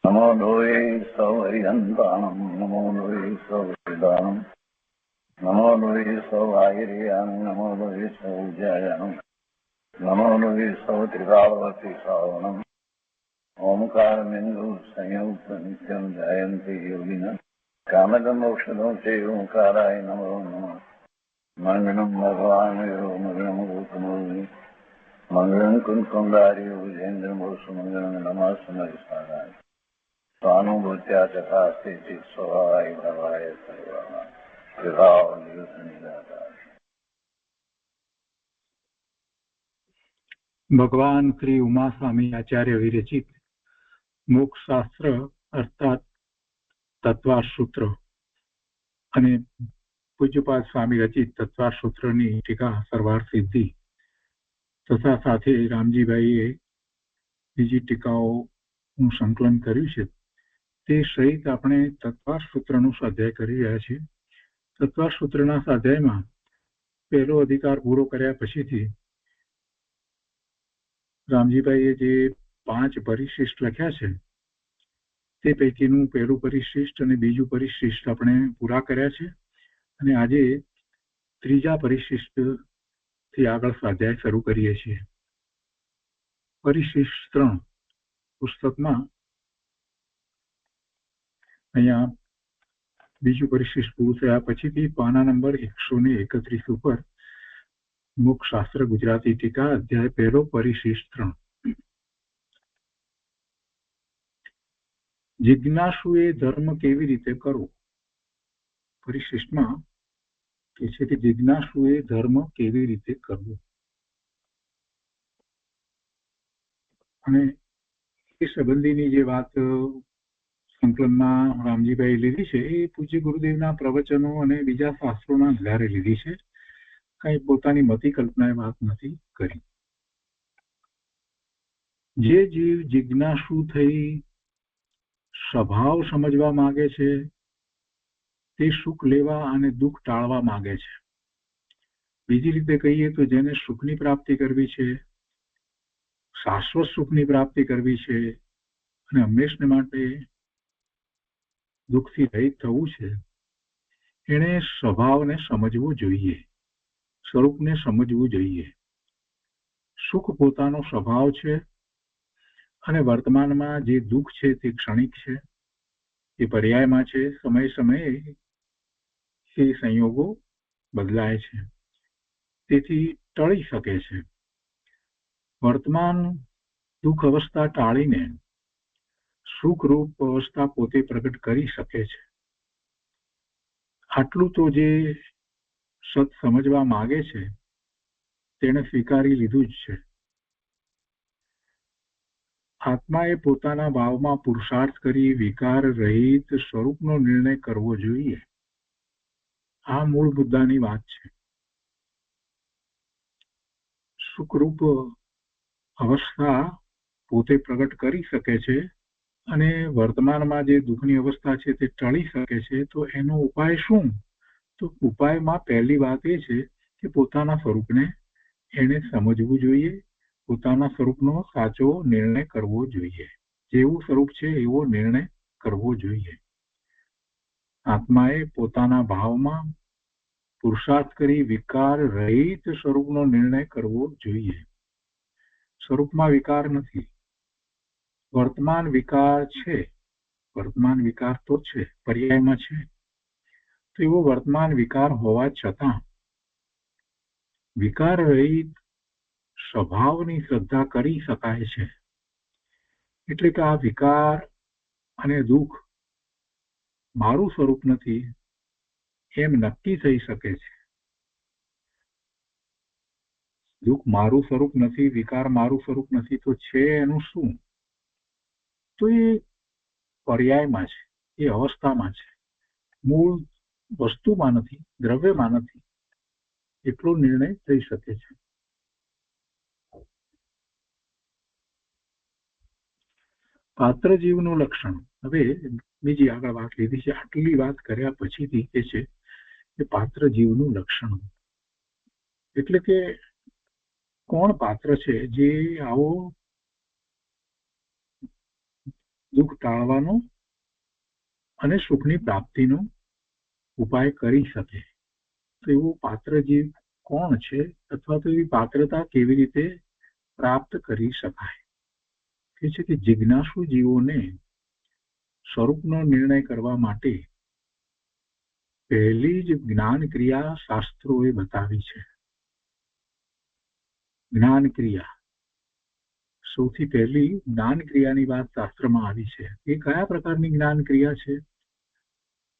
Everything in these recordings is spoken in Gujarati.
नमो लोये सौहरिहन्तानं नमो लोये सौहृदानं नमो लोये सौभागिर्यानं नमो लोये सौज्यायानं नमो लोये सौत्रिकावती सावनं ओंकारमिन्दु संयुक्त नित्यं जयन्ति योगिनः कामदमोक्षदं चैवोंकाराय नमो नमः मङ्गलं भगवान् यो मङ्गलं गौतमोऽग्नि मङ्गलं कुन्कुण्डार्यो विजेन्द्रमोसुमङ्गलं नमः समयसाराय स्वानुभूत्या चकास्ते स्वभावाय भवाय सर्वाः विभाव निराकार। ભગવાન શ્રી ઉમાસ્વામી આચાર્ય વિરચિત મોક્ષશાસ્ત્ર અર્થાત તત્વાસૂત્ર અને પૂજ્યપાદ સ્વામી રચિત તત્વાસૂત્રની ટીકા સરવાર સિદ્ધિ તથા સાથે રામજીભાઈએ બીજી ટીકાઓનું સંકલન કર્યું છે તે સહિત આપણે તત્વાસૂત્રનું સ્વાધ્યાય કરી રહ્યા છીએ. તત્વાસૂત્રના સ્વાધ્યાયમાં પહેલો અધિકાર પૂરો કર્યા પછીથી રામજીભાઈએ જે 5 પરિશિષ્ટ લખ્યા છે તે પૈકીનું પહેલું પરિશિષ્ટ અને બીજું પરિશિષ્ટ આપણે પૂરા કર્યા છે અને આજે ત્રીજા પરિશિષ્ટથી આગળ સ્વાધ્યાય શરૂ કરીએ છીએ. પરિશિષ્ટ 3 પુસ્તકમાં અહીંયા બીજું પરિશિષ્ટ પૂરું થયા પછીથી પાના નંબર 131 ઉપર મોક્ષશાસ્ત્ર ગુજરાતી ટીકા અધ્યાય પહેલો પરિશિષ્ટ 3. જિજ્ઞાસુએ ધર્મ કેવી રીતે કરવો? પરિશિષ્ટમાં કે છે કે જિજ્ઞાસુએ ધર્મ કેવી રીતે કરવો અને એ સંબંધીની જે વાત સંકલનમાં રામજીભાઈ લીધી છે એ પૂજ્ય ગુરુદેવના પ્રવચનો અને બીજા શાસ્ત્રોના આધારે લીધી છે. કઈ પોતાની મતિ કલ્પનાએ વાત નથી કરી. જે જીવ જિજ્ઞાસુ થઈ સ્વભાવ સમજવા માંગે છે તે સુખ લેવા અને દુઃખ ટાળવા માંગે છે. બીજી રીતે કહીએ તો જેને સુખની પ્રાપ્તિ કરવી છે, શાશ્વત સુખની પ્રાપ્તિ કરવી છે અને હંમેશને માટે દુઃખથી રહિત થવું છે, એણે સ્વભાવને સમજવું જોઈએ, સ્વરૂપને સમજવું જોઈએ. સુખ પોતાનો સ્વભાવ છે અને વર્તમાનમાં જે દુઃખ છે તે ક્ષણિક છે, એ પર્યાયમાં છે. સમય સમયે એ સંયોગો બદલાય છે, તેથી ટળી શકે છે. વર્તમાન દુઃખ અવસ્થા ટાળીને સુખરૂપ અવસ્થા પોતે પ્રગટ કરી શકે છે. આટલું તો જે સત સમજવા માંગે છે તેણે સ્વીકારી લીધું જ છે. આત્માએ પોતાના ભાવમાં પુરુષાર્થ કરી વિકાર રહિત સ્વરૂપનો નિર્ણય કરવો જોઈએ. આ મૂળ મુદ્દાની વાત છે. સુખરૂપ અવસ્થા પોતે પ્રગટ કરી શકે છે અને વર્તમાનમાં જે દુઃખની અવસ્થા છે તે ટળી શકે છે. તો એનો ઉપાય શું? તો ઉપાયમાં પહેલી વાત એ છે કે પોતાના સ્વરૂપને એને સમજવું જોઈએ, પોતાના સ્વરૂપનો સાચો નિર્ણય કરવો જોઈએ. જેવું સ્વરૂપ છે એવો નિર્ણય કરવો જોઈએ. આત્માએ પોતાના ભાવમાં પુરુષાર્થ કરી વિકાર રહિત સ્વરૂપનો નિર્ણય કરવો જોઈએ. સ્વરૂપમાં વિકાર નથી, વર્તમાન વિકાર છે. વર્તમાન વિકાર તો છે, પર્યાયમાં છે. તો એવો વર્તમાન વિકાર હોવા છતાં વિકાર રહિત સ્વભાવની શ્રદ્ધા કરી શકાય છે. એટલે કે આ વિકાર અને દુઃખ મારું સ્વરૂપ નથી એમ નક્કી થઈ શકે છે. દુઃખ મારું સ્વરૂપ નથી, વિકાર મારું સ્વરૂપ નથી, તો છે એનું શું? તો એ પર્યાયમાં છે, એ અવસ્થામાં છે, મૂળ વસ્તુમાં નથી, દ્રવ્યમાં નથી. એટલો નિર્ણય થઈ શકે છે. પાત્ર જીવનું લક્ષણ. હવે બીજી આગળ વાત લીધી છે. આટલી વાત કર્યા પછીથી એ છે કે પાત્ર જીવનું લક્ષણ એટલે કે કોણ પાત્ર છે જે આવો દુઃખ ટાળવાનો અને સુખની પ્રાપ્તિનો ઉપાય કરી શકે. તો એવું પાત્ર જીવ કોણ છે, અથવા તો એવી પાત્રતા કેવી રીતે પ્રાપ્ત કરી શકાય? કે છે કે જિજ્ઞાસુ જીવોને સ્વરૂપનો નિર્ણય કરવા માટે પહેલી જ જ્ઞાન ક્રિયા શાસ્ત્રોએ બતાવી છે. જ્ઞાન ક્રિયા, સૌથી પહેલી જ્ઞાન ક્રિયાની વાત શાસ્ત્રમાં આવી છે. એ કયા પ્રકારની જ્ઞાન ક્રિયા છે?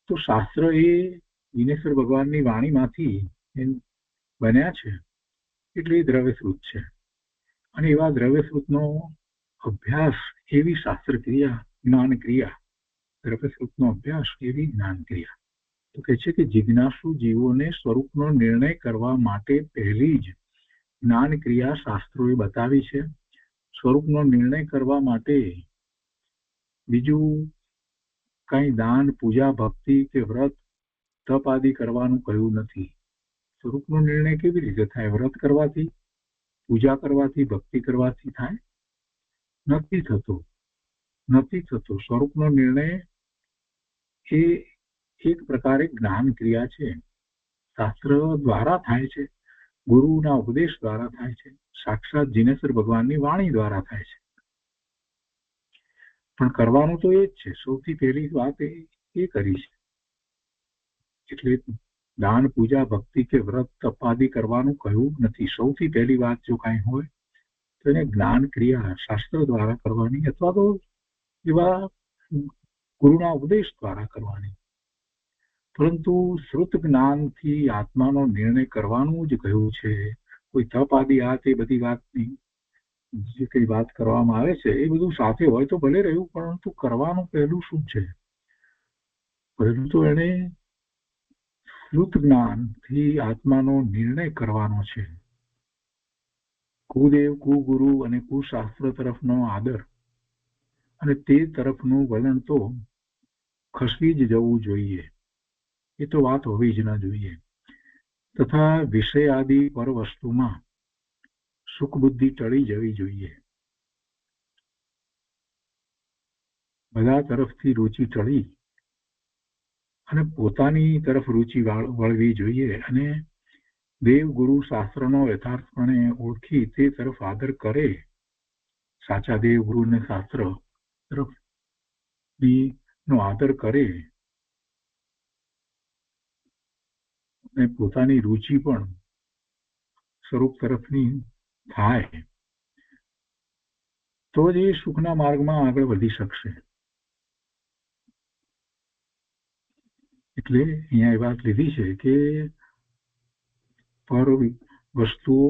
તો શાસ્ત્ર એ વિનેશ્વર ભગવાનની વાણીમાંથી બન્યા છે, એટલે એ દ્રવ્યશ્રુત છે. અને એવા દ્રવ્યશ્રુતનો અભ્યાસ એવી શાસ્ત્ર ક્રિયા જ્ઞાન ક્રિયા, દ્રવ્યશ્રુતનો અભ્યાસ એવી જ્ઞાન ક્રિયા. તો કહે છે કે જિજ્ઞાસુ જીવોને સ્વરૂપનો નિર્ણય કરવા માટે પહેલી જ જ્ઞાન ક્રિયા શાસ્ત્રોએ બતાવી છે. સ્વરૂપનો નિર્ણય કરવા માટે બીજું કઈ દાન, પૂજા, ભક્તિ કે વ્રત, તપ આદિ કરવાનું કહ્યું નથી. સ્વરૂપનો નિર્ણય કેવી રીતે થાય? વ્રત કરવાથી, પૂજા કરવાથી, ભક્તિ કરવાથી થાય? નથી થતો. સ્વરૂપનો નિર્ણય એ એક પ્રકારે જ્ઞાન ક્રિયા છે. શાસ્ત્ર દ્વારા થાય છે, ગુરુના ઉપદેશ દ્વારા થાય છે, સાક્ષાત જીનેશ્વર ભગવાનની વાણી દ્વારા થાય છે. પણ કરવાનું તો એ જ છે. સૌથી પહેલી વાત એ કરી છે. એટલે દાન, પૂજા, ભક્તિ કે વ્રત, તપ આદિ કરવાનું કહ્યું નથી. સૌથી પહેલી વાત જો કાંઈ હોય તો એને જ્ઞાન ક્રિયા શાસ્ત્ર દ્વારા કરવાની, અથવા તો એવા ગુરુના ઉપદેશ દ્વારા કરવાની. પરંતુ શ્રુત જ્ઞાનથી આત્માનો નિર્ણય કરવાનું જ કહ્યું છે. કોઈ તપ આદિ આ તે બધી વાતની જે કઈ વાત કરવામાં આવે છે એ બધું સાથે હોય તો ભલે રહ્યું, પરંતુ કરવાનું પહેલું શું છે? પહેલું તો એને શ્રુત જ્ઞાનથી આત્માનો નિર્ણય કરવાનો છે. કુદેવ, કુગુરુ અને કુશાસ્ત્ર તરફનો આદર અને તે તરફનું વલણ તો ખસી જ જવું જોઈએ. એ તો વાત હોવી જ ન જોઈએ. તથા વિષય આદિ પર વસ્તુમાં સુખ બુદ્ધિ ટળી જવી જોઈએ. બધા તરફથી રુચિ ટળી અને પોતાની તરફ રુચિ વળવી જોઈએ. અને દેવ, ગુરુ, શાસ્ત્રનો યથાર્થપણે ઓળખી તે તરફ આદર કરે. સાચા દેવ, ગુરુ અને શાસ્ત્ર તરફ નો આદર કરે અને પોતાની રુચિ પણ સ્વરૂપ તરફની થાય, તો જ એ સુખના માર્ગમાં આગળ વધી શકશે. એટલે અહીંયા એ વાત લીધી છે કે પર વસ્તુઓ,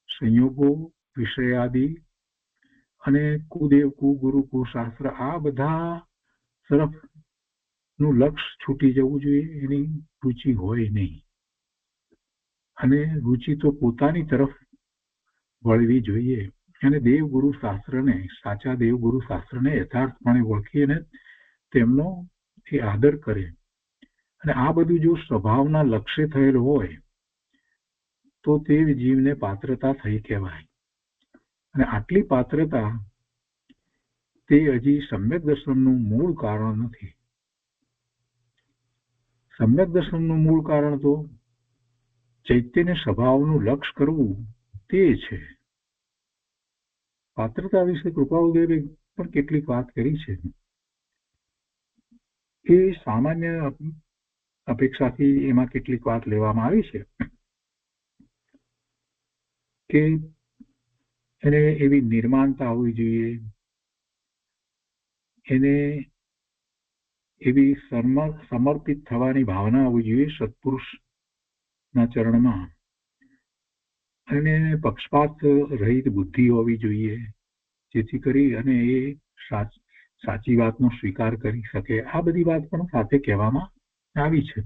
સંયોગો, વિષય આદિ અને કુદેવ, કુગુરુ, કુશાસ્ત્ર આ બધા તરફનું લક્ષ્ય છૂટી જવું જોઈએ. એની રુચિ હોય નહીં. અને રુચિ તો પોતાની તરફ વળવી જોઈએ. અને દેવગુરુ શાસ્ત્રને, સાચા દેવગુરુ શાસ્ત્રને યથાર્થપણે ઓળખીને તેમનો એ આદર કરે. અને આ બધું જો સ્વભાવના લક્ષ્ય થયેલ હોય તો તે જીવને પાત્રતા થઈ કહેવાય. અને આટલી પાત્રતા તે હજી સમ્યક દર્શનનું મૂળ કારણ નથી. સમ્યક દર્શનનું મૂળ કારણ તો ચૈતન્ય સ્વભાવનું લક્ષ્ય કરવું તે છે. પાત્રતા વિશે કૃપાળુદેવે પણ કેટલીક વાત કરી છે. એ સામાન્ય અપેક્ષાથી એમાં કેટલીક વાત લેવામાં આવી છે કે એને એવી નિર્માણતા હોવી જોઈએ, એને એવી સમર્પિત થવાની ભાવના હોવી જોઈએ સત્પુરુષના ચરણમાં, અને પક્ષપાત રહિત બુદ્ધિ હોવી જોઈએ, જેથી કરી અને એ સાચી વાતનો સ્વીકાર કરી શકે. આ બધી વાત પણ સાથે કહેવામાં આવી છે.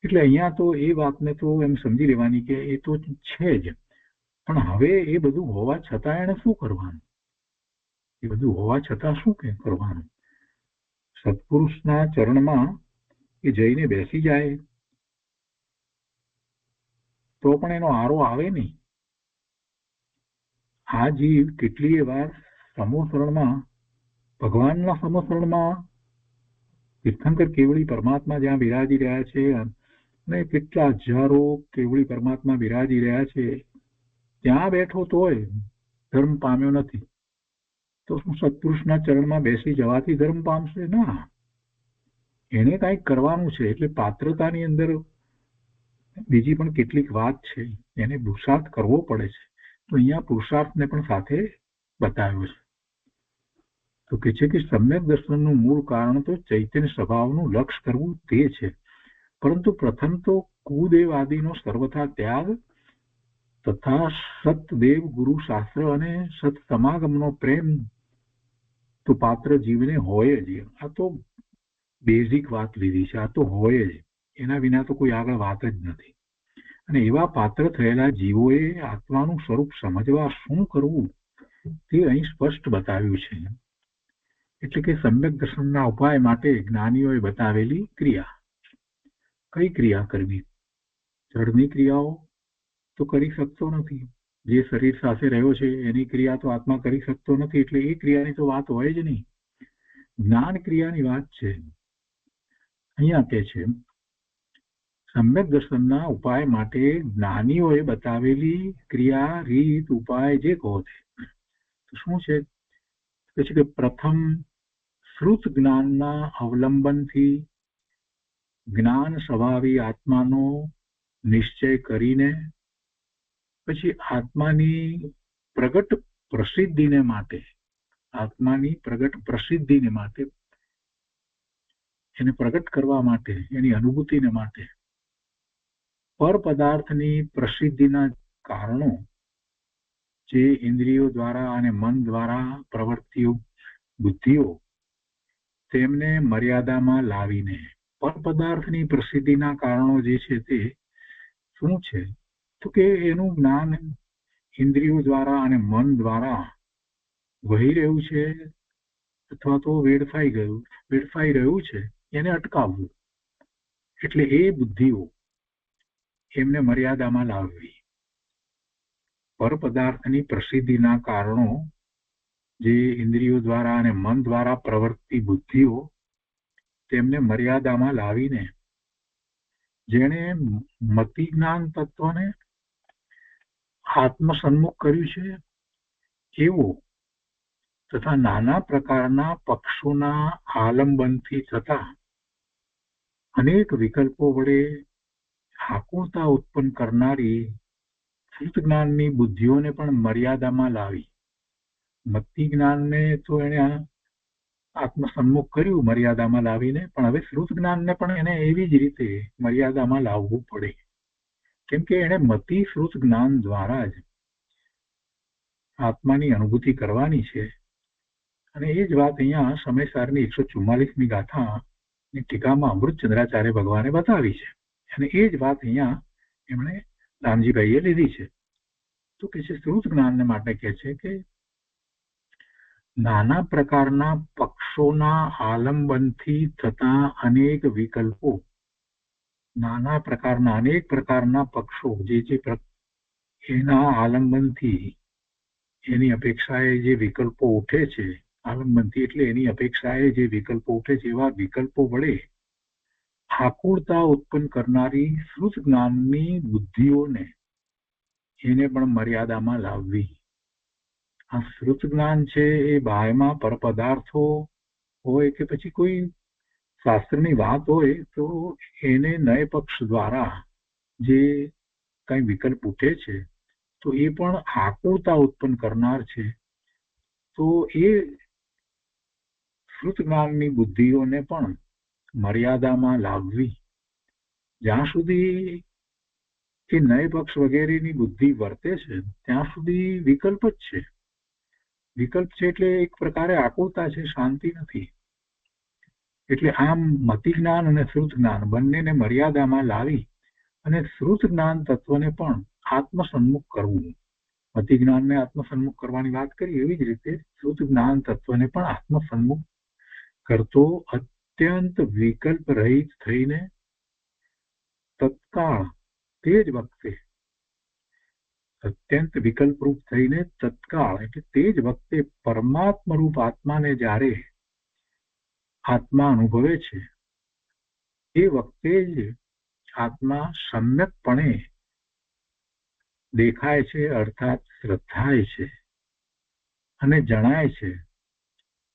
એટલે અહીંયા તો એ વાતને તો એમ સમજી લેવાની કે એ તો છે જ, પણ હવે એ બધું હોવા છતાં એને શું કરવાનું? એ બધું હોવા છતાં શું કરવાનું? સત્પુરુષના ચરણમાં એ જઈને બેસી જાય તો પણ એનો આરો આવે નહીં. આ જીવ કેટલીય વાર સમૂહ શરણમાં ભગવાનના સમસરણમાં તીર્થંકર કેવળી પરમાત્મા જ્યાં બિરાજી રહ્યા છે અને કેટલા હજારો કેવળી પરમાત્મા બિરાજી રહ્યા છે, ત્યાં બેઠો તોય ધર્મ પામ્યો નથી. તો શું સત્પુરુષના ચરણમાં બેસી જવાથી ધર્મ પામશે? ના, એને કંઈક કરવાનું છે. એટલે પાત્રતાની અંદર બીજી પણ કેટલીક વાત છે, એને પુરુષાર્થ કરવો પડે છે. તો અહીંયા પુરુષાર્થને પણ સાથે બતાવ્યો છે. તો કે છે કે સમ્યક દર્શનનું મૂળ કારણ તો ચૈતન્ય સ્વભાવનું લક્ષ કરવું તે છે. પરંતુ પ્રથમ તો કુદેવ આદિનો સર્વથા ત્યાગ તથા સતદેવ ગુરુ શાસ્ત્ર અને સત સમાગમનો પ્રેમ તો પાત્ર જીવને હોય જ. આ તો બેઝિક વાત લીધી છે. આ તો હોય જ, એના વિના તો કોઈ આગળ વાત જ નથી. અને એવા પાત્ર થયેલા જીવોએ આત્માનું સ્વરૂપ સમજવા શું કરવું તે અહીં સ્પષ્ટ બતાવ્યું છે. એટલે કે સમ્યક દર્શનના ઉપાય માટે જ્ઞાનીઓએ બતાવેલી ક્રિયા. કઈ ક્રિયા કરવી? જળની ક્રિયાઓ તો કરી શકતો નથી. જે શરીર સાથે રહ્યો છે એની ક્રિયા તો આત્મા કરી શકતો નથી. એટલે એ ક્રિયાની તો વાત હોય જ નહીં. જ્ઞાન ક્રિયાની વાત છે. અહીંયા કે છે સમ્યક દર્શનના ઉપાય માટે જ્ઞાનીઓએ બતાવેલી ક્રિયા, રીત, ઉપાય જે કહો છે તો શું છે? કે પ્રથમ શ્રુત જ્ઞાનના અવલંબનથી જ્ઞાન સ્વભાવી આત્માનો નિશ્ચય કરીને પછી આત્માની પ્રગટ પ્રસિદ્ધિને માટે એને પ્રગટ કરવા માટે, એની અનુભૂતિને માટે પર પદાર્થની પ્રસિદ્ધિના કારણો જે ઇન્દ્રિયો દ્વારા અને મન દ્વારા પ્રવૃત્તિઓ બુદ્ધિઓ તેમને મર્યાદામાં લાવીને, પર પદાર્થની પ્રસિદ્ધિના કારણો જે છે તે શું છે? તો કે એનું જ્ઞાન ઇન્દ્રિયો દ્વારા અને મન દ્વારા વહી રહ્યું છે અથવા તો વેડફાઈ રહ્યું છે, એને અટકાવવું. એટલે એ બુદ્ધિઓ એમને મર્યાદામાં લાવવી. પર પદાર્થની પ્રસિદ્ધિના કારણો જે ઇન્દ્રિયો દ્વારા અને મન દ્વારા પ્રવર્તી બુદ્ધિઓ તેમને મર્યાદામાં લાવીને જેણે મતિ જ્ઞાન તત્વને આત્મસન્મુખ કર્યું છે એવો તથા નાના પ્રકારના પક્ષોના આલંબનથી થતા અનેક વિકલ્પો વડે આકુળતા ઉત્પન્ન કરનારી શુદ્ધ જ્ઞાનની બુદ્ધિઓને પણ મર્યાદામાં લાવી. મતિ જ્ઞાનને તો એને આત્મસન્મુખ કર્યું મર્યાદામાં લાવીને, પણ હવે શ્રુત જ્ઞાનને પણ એને એવી જ રીતે મર્યાદામાં લાવવું પડે. કેમ કે એને મતિ શ્રુત જ્ઞાન દ્વારા જ આત્માની અનુભૂતિ કરવાની છે. અને એ જ વાત અહીંયા સમયસારની 144મી ગાથાની ટીકામાં અમૃતચંદ્રાચાર્ય ભગવાને બતાવી છે. અને એ જ વાત અહીંયા એમણે રામજીભાઈએ લીધી છે. તો કે છે શ્રુત જ્ઞાનને માટે કહે છે કે નાના પ્રકારના પક્ષોના આલંબનથી થતા અનેક વિકલ્પો, અનેક પ્રકારના પક્ષો જે એના આલંબનથી એની અપેક્ષાએ જે વિકલ્પો ઉઠે છે, આલંબનથી એટલે એની અપેક્ષાએ જે વિકલ્પો ઉઠે છે એવા વિકલ્પો વડે આકુળતા ઉત્પન્ન કરનારી શ્રુત જ્ઞાનની બુદ્ધિઓને એને પણ મર્યાદામાં લાવવી. આ શ્રુત જ્ઞાન છે એ બાહ્યમાં પરપદાર્થો હોય કે પછી કોઈ શાસ્ત્રની વાત હોય તો એને નય પક્ષ દ્વારા જે કઈ વિકલ્પ ઉઠે છે તો એ પણ આકુળતા ઉત્પન્ન કરનાર છે. તો એ શ્રુત જ્ઞાનની બુદ્ધિઓને પણ મર્યાદામાં લાવવી. જ્યાં સુધી એ નય પક્ષ વગેરેની બુદ્ધિ વર્તે છે ત્યાં સુધી વિકલ્પ જ છે. વિકલ્પ છે એટલે એક પ્રકારે આકુળતા છે, શાંતિ નથી. એટલે આમ મતિ જ્ઞાન અને શ્રુત જ્ઞાન બંનેને મર્યાદામાં લાવી અને શ્રુત જ્ઞાન તત્વને પણ આત્મસન્મુખ કરવું. મતિ જ્ઞાનને આત્મસન્મુખ કરવાની વાત કરી, એવી જ રીતે શ્રુત જ્ઞાન તત્વને પણ આત્મસન્મુખ કરતો અત્યંત વિકલ્પ રહિત થઈને તત્કાળ તે જ વખતે અત્યંત વિકલ્પરૂપ થઈને તત્કાળ એટલે તે જ વખતે પરમાત્મા રૂપ આત્માને જ્યારે આત્મા અનુભવે છે એ વખતે જ આત્મા સમ્યકપણે દેખાય છે, અર્થાત શ્રદ્ધાય છે અને જણાય છે.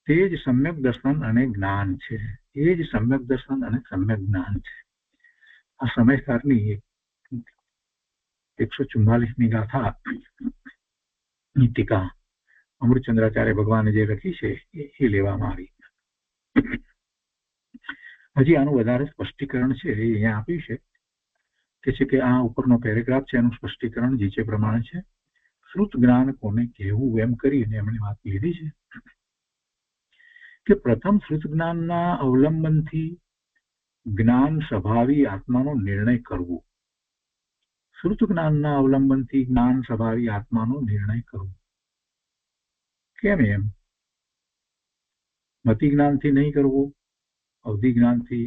તે જ સમ્યક દર્શન અને જ્ઞાન છે. એ જ સમ્યક દર્શન અને સમ્યક જ્ઞાન છે. આ સમયકાળની 144મી ગાથા ટીકા અમૃતચંદ્રાચાર્ય ભગવાને જે લખી છે એ લેવામાં આવી. હજી આનું વધારે સ્પષ્ટીકરણ છે એ અહીંયા આપ્યું છે કે આ ઉપરનો પેરેગ્રાફ છે એનું સ્પષ્ટીકરણ નીચે પ્રમાણે છે. શ્રુત જ્ઞાન કોને કહેવું એમ કરીને એમણે વાત લીધી છે કે પ્રથમ શ્રુત જ્ઞાનના અવલંબનથી જ્ઞાન સ્વભાવી આત્માનો નિર્ણય કરવો. શ્રુત જ્ઞાનના અવલંબનથી જ્ઞાન સ્વભાવી આત્માનો નિર્ણય કરવો. કેમ એમ? મતિ જ્ઞાનથી નહીં કરવો, અવધિ જ્ઞાનથી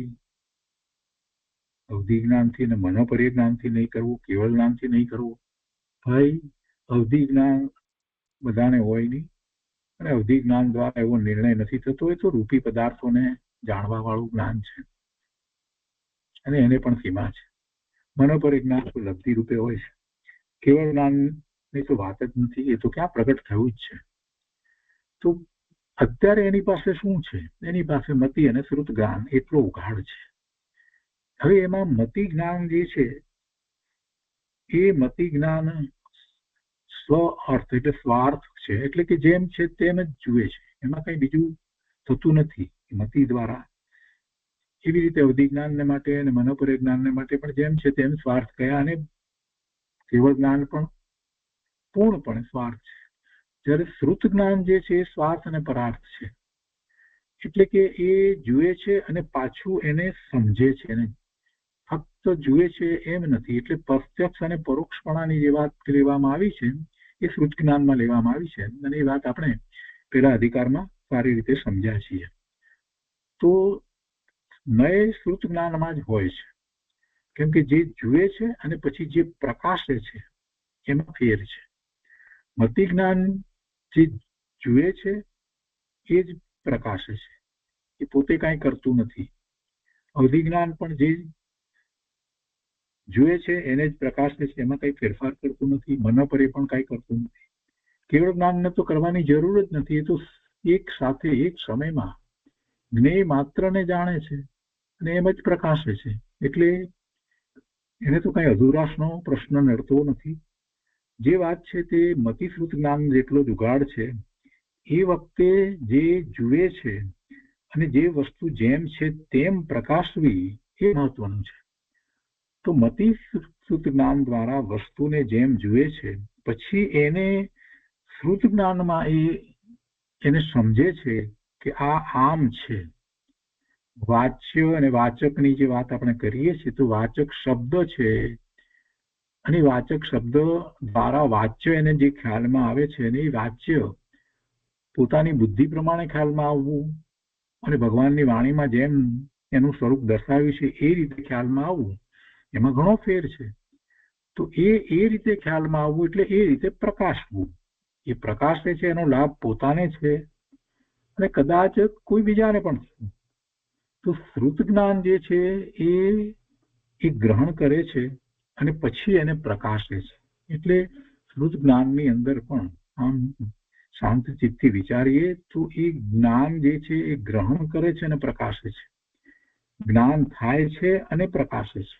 અને મનોપર્ય જ્ઞાનથી નહીં કરવું, કેવળ જ્ઞાનથી નહીં કરવું. ભાઈ અવધિ જ્ઞાન બધાને હોય નહીં અને અવધિ જ્ઞાન દ્વારા એવો નિર્ણય નથી થતો. એ તો રૂપી પદાર્થોને જાણવા વાળું જ્ઞાન છે અને એને પણ સીમા છે. મનોપર્ય જ્ઞાન તો લબ્ધિ રૂપે હોય છે. કેવળ જ્ઞાનની તો વાત જ નથી. એ તો ક્યાં પ્રગટ થયું જ છે. તો અત્યારે એની પાસે શું છે? એની પાસે મતિ અને શ્રુત જ્ઞાન એટલો ઉઘાડ છે. હવે એમાં મતિ જ્ઞાન જે છે એ મતિ જ્ઞાન સ્વ અર્થ એટલે સ્વાર્થ છે. એટલે કે જેમ છે તેમ જ જુએ છે. એમાં કઈ બીજું થતું નથી મતિ દ્વારા. એવી રીતે અવધિ જ્ઞાનને માટે અને મનોપર્ય જ્ઞાનને માટે પણ જેમ છે તેમ સ્વાર્થ કયા અને કેવળ જ્ઞાન પણ પૂર્ણપણે સ્વાર્થ છે. જ્યારે શ્રુત જ્ઞાન જે છે એ સ્વાર્થ અને પરાર્થ છે. એટલે કે એ જુએ છે અને પાછું એને સમજે છે. એને ફક્ત જુએ છે એમ નથી. એટલે પ્રત્યક્ષ અને પરોક્ષપણાની જે વાત લેવામાં આવી છે એ શ્રુત જ્ઞાનમાં લેવામાં આવી છે અને એ વાત આપણે પેલા અધિકારમાં સારી રીતે સમજ્યા છીએ. તો નય શ્રુત જ્ઞાનમાં જ હોય છે. કેમ કે જે જુએ છે અને પછી જે પ્રકાશે છે એમાં ફેર છે. મતિ જ્ઞાન જે જુએ છે એ જ પ્રકાશે છે. એ પોતે કાંઈ કરતું નથી. અવધિ જ્ઞાન પણ જે જુએ છે એને જ પ્રકાશે છે. એમાં કઈ ફેરફાર કરતું નથી. મનોપર્ય પણ કઈ કરતું નથી. કેવળ જ્ઞાનને તો કરવાની જરૂર જ નથી. એ તો એક સાથે એક સમયમાં જ્ઞેય માત્રને જાણે છે અને એમ જ પ્રકાશે છે. એટલે એને તો કઈ અધુરાશનો પ્રશ્ન નડતો નથી. જે વાત છે તે મતિશ્રુત જ્ઞાન જેટલો જ ઉઘાડ છે. એ વખતે જે જુએ છે અને જે વસ્તુ જેમ છે તેમ પ્રકાશવી એ મહત્વનું છે. તો મતિશ્રુત જ્ઞાન દ્વારા વસ્તુને જેમ જુએ છે પછી એને શ્રુત જ્ઞાનમાં એને સમજે છે કે આ આમ છે. વાચ્ય અને વાચકની જે વાત આપણે કરીએ છીએ તો વાચક શબ્દ છે અને વાચક શબ્દ દ્વારા વાચ્ય એને જે ખ્યાલમાં આવે છે અને એ વાચ્ય પોતાની બુદ્ધિ પ્રમાણે ખ્યાલમાં આવવું અને ભગવાનની વાણીમાં જેમ એનું સ્વરૂપ દર્શાવ્યું છે એ રીતે ખ્યાલમાં આવવું એમાં ઘણો ફેર છે. તો એ રીતે ખ્યાલમાં આવવું એટલે એ રીતે પ્રકાશવું. એ પ્રકાશે છે એનો લાભ પોતાને છે અને કદાચ કોઈ બીજાને પણ છે. તો શ્રુત જ્ઞાન જે છે એ ગ્રહણ કરે છે અને પછી એને પ્રકાશે છે. એટલે શ્રુત જ્ઞાનની અંદર પણ આમ શાંત ચિત્તથી વિચારીએ તો એ જ્ઞાન જે છે એ ગ્રહણ કરે છે અને પ્રકાશે છે. જ્ઞાન થાય છે અને પ્રકાશે છે.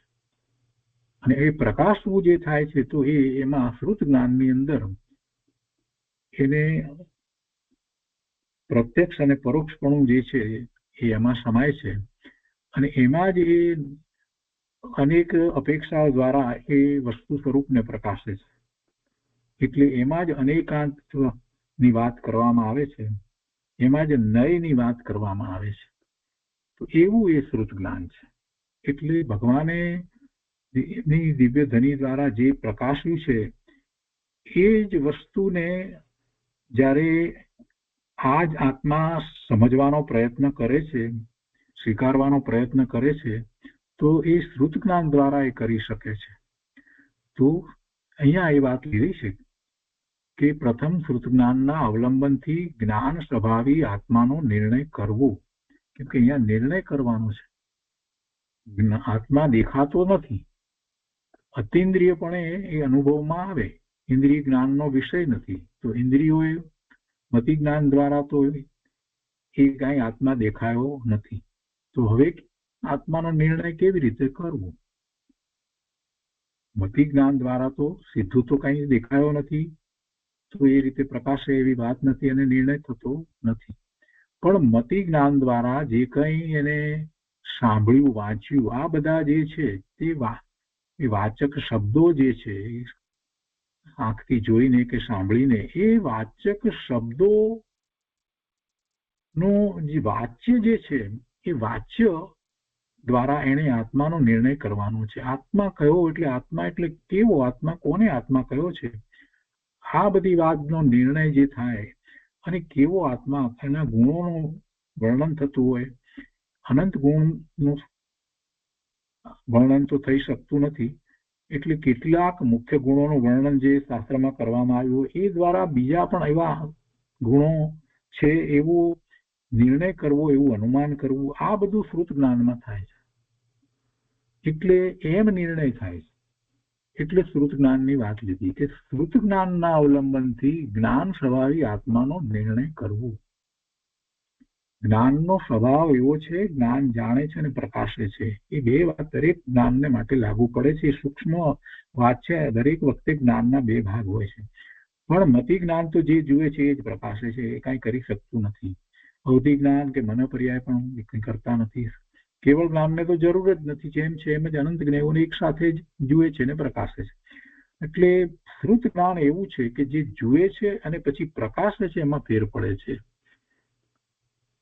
અને એ પ્રકાશવું જે થાય છે તો એમાં શ્રુત જ્ઞાનની અંદર એને પ્રત્યક્ષ અને પરોક્ષપણું જે છે એ એમાં સમાય છે અને એમાં જ એ અનેક અપેક્ષાઓ દ્વારા એ વસ્તુ સ્વરૂપને પ્રકાશે છે. એટલે એમાં જ અનેકાંતની વાત કરવામાં આવે છે. એમાં જ નયની વાત કરવામાં આવે છે. તો એવું એ શ્રુત જ્ઞાન છે. એટલે ભગવાને એમની દિવ્ય ધ્વનિ દ્વારા જે પ્રકાશ્યું છે એ જ વસ્તુને જ્યારે આ જ આત્મા સમજવાનો પ્રયત્ન કરે છે, સ્વીકારવાનો પ્રયત્ન કરે છે તો એ શ્રુત જ્ઞાન દ્વારા એ કરી શકે છે. તો અહીંયા એ વાત લીધી છે કે પ્રથમ શ્રુત જ્ઞાનના અવલંબનથી જ્ઞાન સ્વભાવી આત્માનો નિર્ણય કરવો. કેમ કે અહીંયા નિર્ણય કરવાનો છે. આત્મા દેખાતો નથી, અતિન્દ્રિયપણે એ અનુભવમાં આવે, ઇન્દ્રિય જ્ઞાનનો વિષય નથી. તો ઇન્દ્રિયોએ મતિ જ્ઞાન દ્વારા તો એ કાંઈ આત્મા દેખાયો નથી. તો હવે આત્માનો નિર્ણય કેવી રીતે કરવો? મતિ જ્ઞાન દ્વારા તો સીધું તો કંઈ દેખાયો નથી, તો એ રીતે પ્રકાશે એવી વાત નથી અને નિર્ણય થતો નથી. પણ મતિ જ્ઞાન દ્વારા જે કંઈ એને સાંભળ્યું, વાંચ્યું, આ બધા જે છે તે વાચક શબ્દો જે છે, આંખથી જોઈને કે સાંભળીને, એ વાચક શબ્દો નો જે વાચ્ય જે છે એ વાચ્ય દ્વારા એને આત્માનો નિર્ણય કરવાનો છે. આત્મા કયો એટલે આત્મા એટલે કેવો આત્મા, કોને આત્મા કયો છે, આ બધી વાતનો નિર્ણય જે થાય. અને કેવો આત્મા, એના ગુણોનું વર્ણન થતું હોય. અનંત ગુણનું વર્ણન તો થઈ શકતું નથી, એટલે કેટલાક મુખ્ય ગુણોનું વર્ણન જે શાસ્ત્રમાં કરવામાં આવ્યું એ દ્વારા બીજા પણ એવા ગુણો છે એવો નિર્ણય કરવો, એવું અનુમાન કરવું, આ બધું શ્રુત જ્ઞાનમાં થાય છે. એટલે એમ નિર્ણય થાય છે. એટલે શ્રુત જ્ઞાનની વાત લીધી કે શ્રુત જ્ઞાનના અવલંબનથી જ્ઞાન સ્વભાવી આત્માનો નિર્ણય કરવો. જ્ઞાનનો સ્વભાવ એવો છે, જ્ઞાન જાણે છે અને પ્રકાશે છે. એ બે વાત દરેક જ્ઞાનને માટે લાગુ પડે છે. એ સૂક્ષ્મ વાત છે. દરેક વખતે જ્ઞાનના બે ભાગ હોય છે. પણ મતિ જ્ઞાન તો જે જુએ છે એ જ પ્રકાશે છે. એ કાંઈ કરી શકતું નથી. અવધિ જ્ઞાન કે મનોપર્યાય પણ કંઈ કરતા નથી. કેવળ જ્ઞાનને તો જરૂર જ નથી. જેમ છે એમ જ અનંત જ્ઞાનોને એક સાથે જ જુએ છે ને પ્રકાશે છે. એટલે શ્રુત જ્ઞાન એવું છે કે જે જુએ છે અને પછી પ્રકાશે છે, એમાં ફેર પડે છે.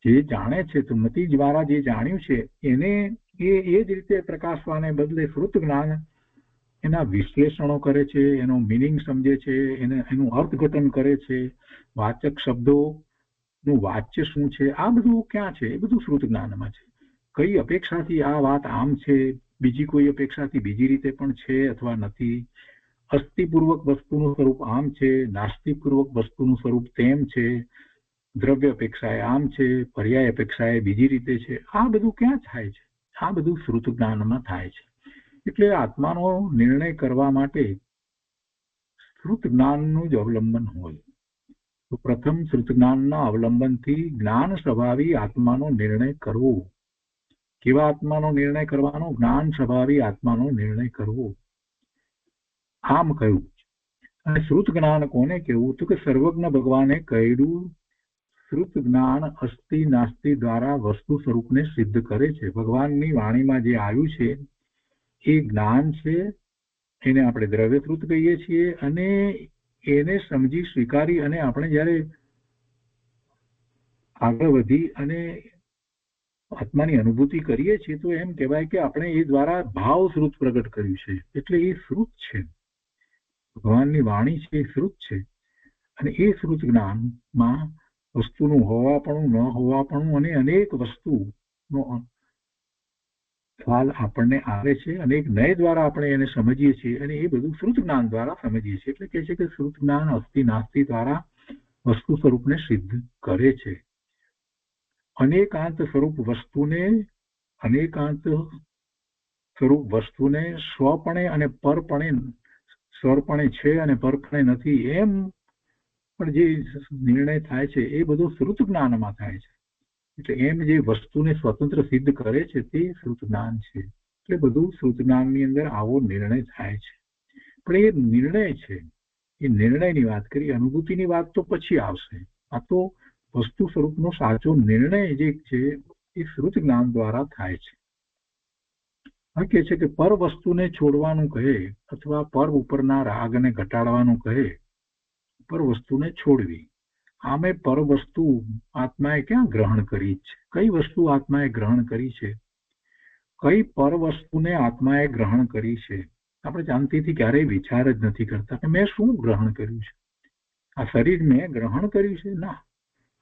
જે જાણે છે તો મતિ દ્વારા જે જાણ્યું છે એને એ જ રીતે પ્રકાશવાને બદલે શ્રુત જ્ઞાન એના વિશ્લેષણો કરે છે, એનો મિનિંગ સમજે છે, એનું અર્થઘટન કરે છે, વાચક શબ્દોનું વાચ્ય શું છે, આ બધું ક્યાં છે? એ બધું શ્રુત જ્ઞાનમાં છે. કઈ અપેક્ષાથી આ વાત આમ છે, બીજી કોઈ અપેક્ષાથી બીજી રીતે પણ છે અથવા નથી. અસ્થિપૂર્વક વસ્તુનું સ્વરૂપ આમ છે, નાસ્તિપૂર્વક વસ્તુનું સ્વરૂપ તેમ છે, દ્રવ્ય અપેક્ષાએ આમ છે, પર્યાય અપેક્ષાએ બીજી રીતે છે. આ બધું ક્યાં થાય છે? આ બધું શ્રુત જ્ઞાનમાં થાય છે. એટલે આત્માનો નિર્ણય કરવા માટે શ્રુત જ્ઞાનનું જ અવલંબન હોય. તો પ્રથમ શ્રુત જ્ઞાનના અવલંબનથી જ્ઞાન સ્વભાવી આત્માનો નિર્ણય કરવો. કેવા આત્માનો નિર્ણય કરવાનો? જ્ઞાન સ્વભાવી આત્માનો નિર્ણય કરવો. આમ કહ્યું. અને શ્રુત જ્ઞાન કોને કહેવું? તો કે સર્વજ્ઞ ભગવાને કહ્યું, શ્રુત જ્ઞાન અસ્થિ નાસ્તિ દ્વારા વસ્તુ સ્વરૂપને સિદ્ધ કરે છે. ભગવાનની વાણીમાં જે આવ્યું છે એ જ્ઞાન છે, એને આપણે દ્રવ્ય શ્રુત કહીએ છીએ. અને એને સમજી સ્વીકારી અને આપણે જ્યારે આગળ વધી અને આત્માની અનુભૂતિ કરીએ છીએ તો એમ કહેવાય કે આપણે એ દ્વારા ભાવ શ્રુત પ્રગટ કર્યું છે. એટલે એ શ્રુત છે, ભગવાનની વાણી છે, એ શ્રુત છે. અને એ શ્રુત જ્ઞાનમાં વસ્તુનું હોવાપણું, ન હોવાપણું અને અનેક વસ્તુનો ખ્યાલ આપણને આવે છે. અનેક નય દ્વારા આપણે એને સમજીએ છીએ અને એ બધું શ્રુત જ્ઞાન દ્વારા સમજીએ છીએ. એટલે કહે છે કે શ્રુત જ્ઞાન અસ્થિ નાસ્તિ દ્વારા વસ્તુ સ્વરૂપને સિદ્ધ કરે છે. અનેકાંત સ્વરૂપ વસ્તુને સ્વપણે અને પરપણે, સ્વપણે છે અને પરપણે નથી, એમ પણ જે નિર્ણય થાય છે એ બધું શ્રુત જ્ઞાનમાં થાય છે. એટલે એમ જે વસ્તુને સ્વતંત્ર સિદ્ધ કરે છે તે શ્રુત જ્ઞાન છે. એટલે બધું શ્રુત જ્ઞાનની અંદર આવો નિર્ણય થાય છે. પણ એ નિર્ણય છે, એ નિર્ણયની વાત કરી. અનુભૂતિની વાત તો પછી આવશે. આ તો વસ્તુ સ્વરૂપનો સાચો નિર્ણય જે છે એ શ્રુત જ્ઞાન દ્વારા થાય છે. આ કહે છે કે પર વસ્તુને છોડવાનું કહે અથવા પર ઉપરના રાગને ઘટાડવાનું કહે, પર વસ્તુને છોડવી. આમે પર વસ્તુ આત્માએ ક્યાં ગ્રહણ કરી છે? કઈ વસ્તુ આત્માએ ગ્રહણ કરી છે? કઈ પર વસ્તુને આત્માએ ગ્રહણ કરી છે? આપણે શાંતિથી ક્યારેય વિચાર જ નથી કરતા કે મેં શું ગ્રહણ કર્યું છે. આ શરીર મેં ગ્રહણ કર્યું છે? ના.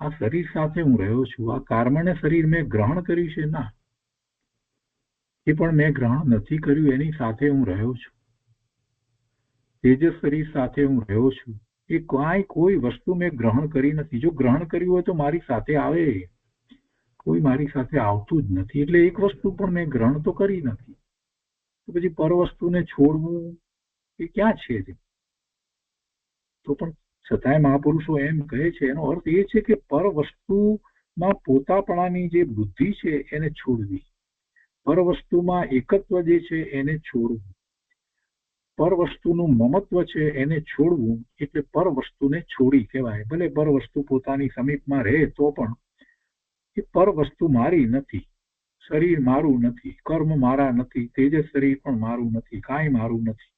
આ શરીર સાથે હું રહ્યો છું. આ કર્મને શરીર મેં ગ્રહણ કર્યું છે? ના. એ પણ મેં ગ્રહણ નથી કર્યું, એની સાથે હું રહ્યો છું. તેજસ શરીર સાથે હું રહ્યો છું, એ કોઈ વસ્તુ મેં ગ્રહણ કરી નથી. જો ગ્રહણ કર્યું હોય તો મારી સાથે આવે, કોઈ મારી સાથે આવતું જ નથી. એટલે એક વસ્તુ પણ મેં ગ્રહણ તો કરી નથી. તો પછી પર વસ્તુને છોડવું એ ક્યાં છે? તો પણ છતાંય મહાપુરુષો એમ કહે છે, એનો અર્થ એ છે કે પર વસ્તુમાં પોતાપણાની જે બુદ્ધિ છે એને છોડવી, પર વસ્તુમાં એકત્વ જે છે એને છોડવું, પર વસ્તુનું મમત્વ છે એને છોડવું, એટલે પર વસ્તુને છોડી કહેવાય. ભલે પર વસ્તુ પોતાની સમીપમાં રહે તો પણ એ પર વસ્તુ મારી નથી, શરીર મારું નથી, કર્મ મારા નથી, તેજસ શરીર પણ મારું નથી, કાંઈ મારું નથી.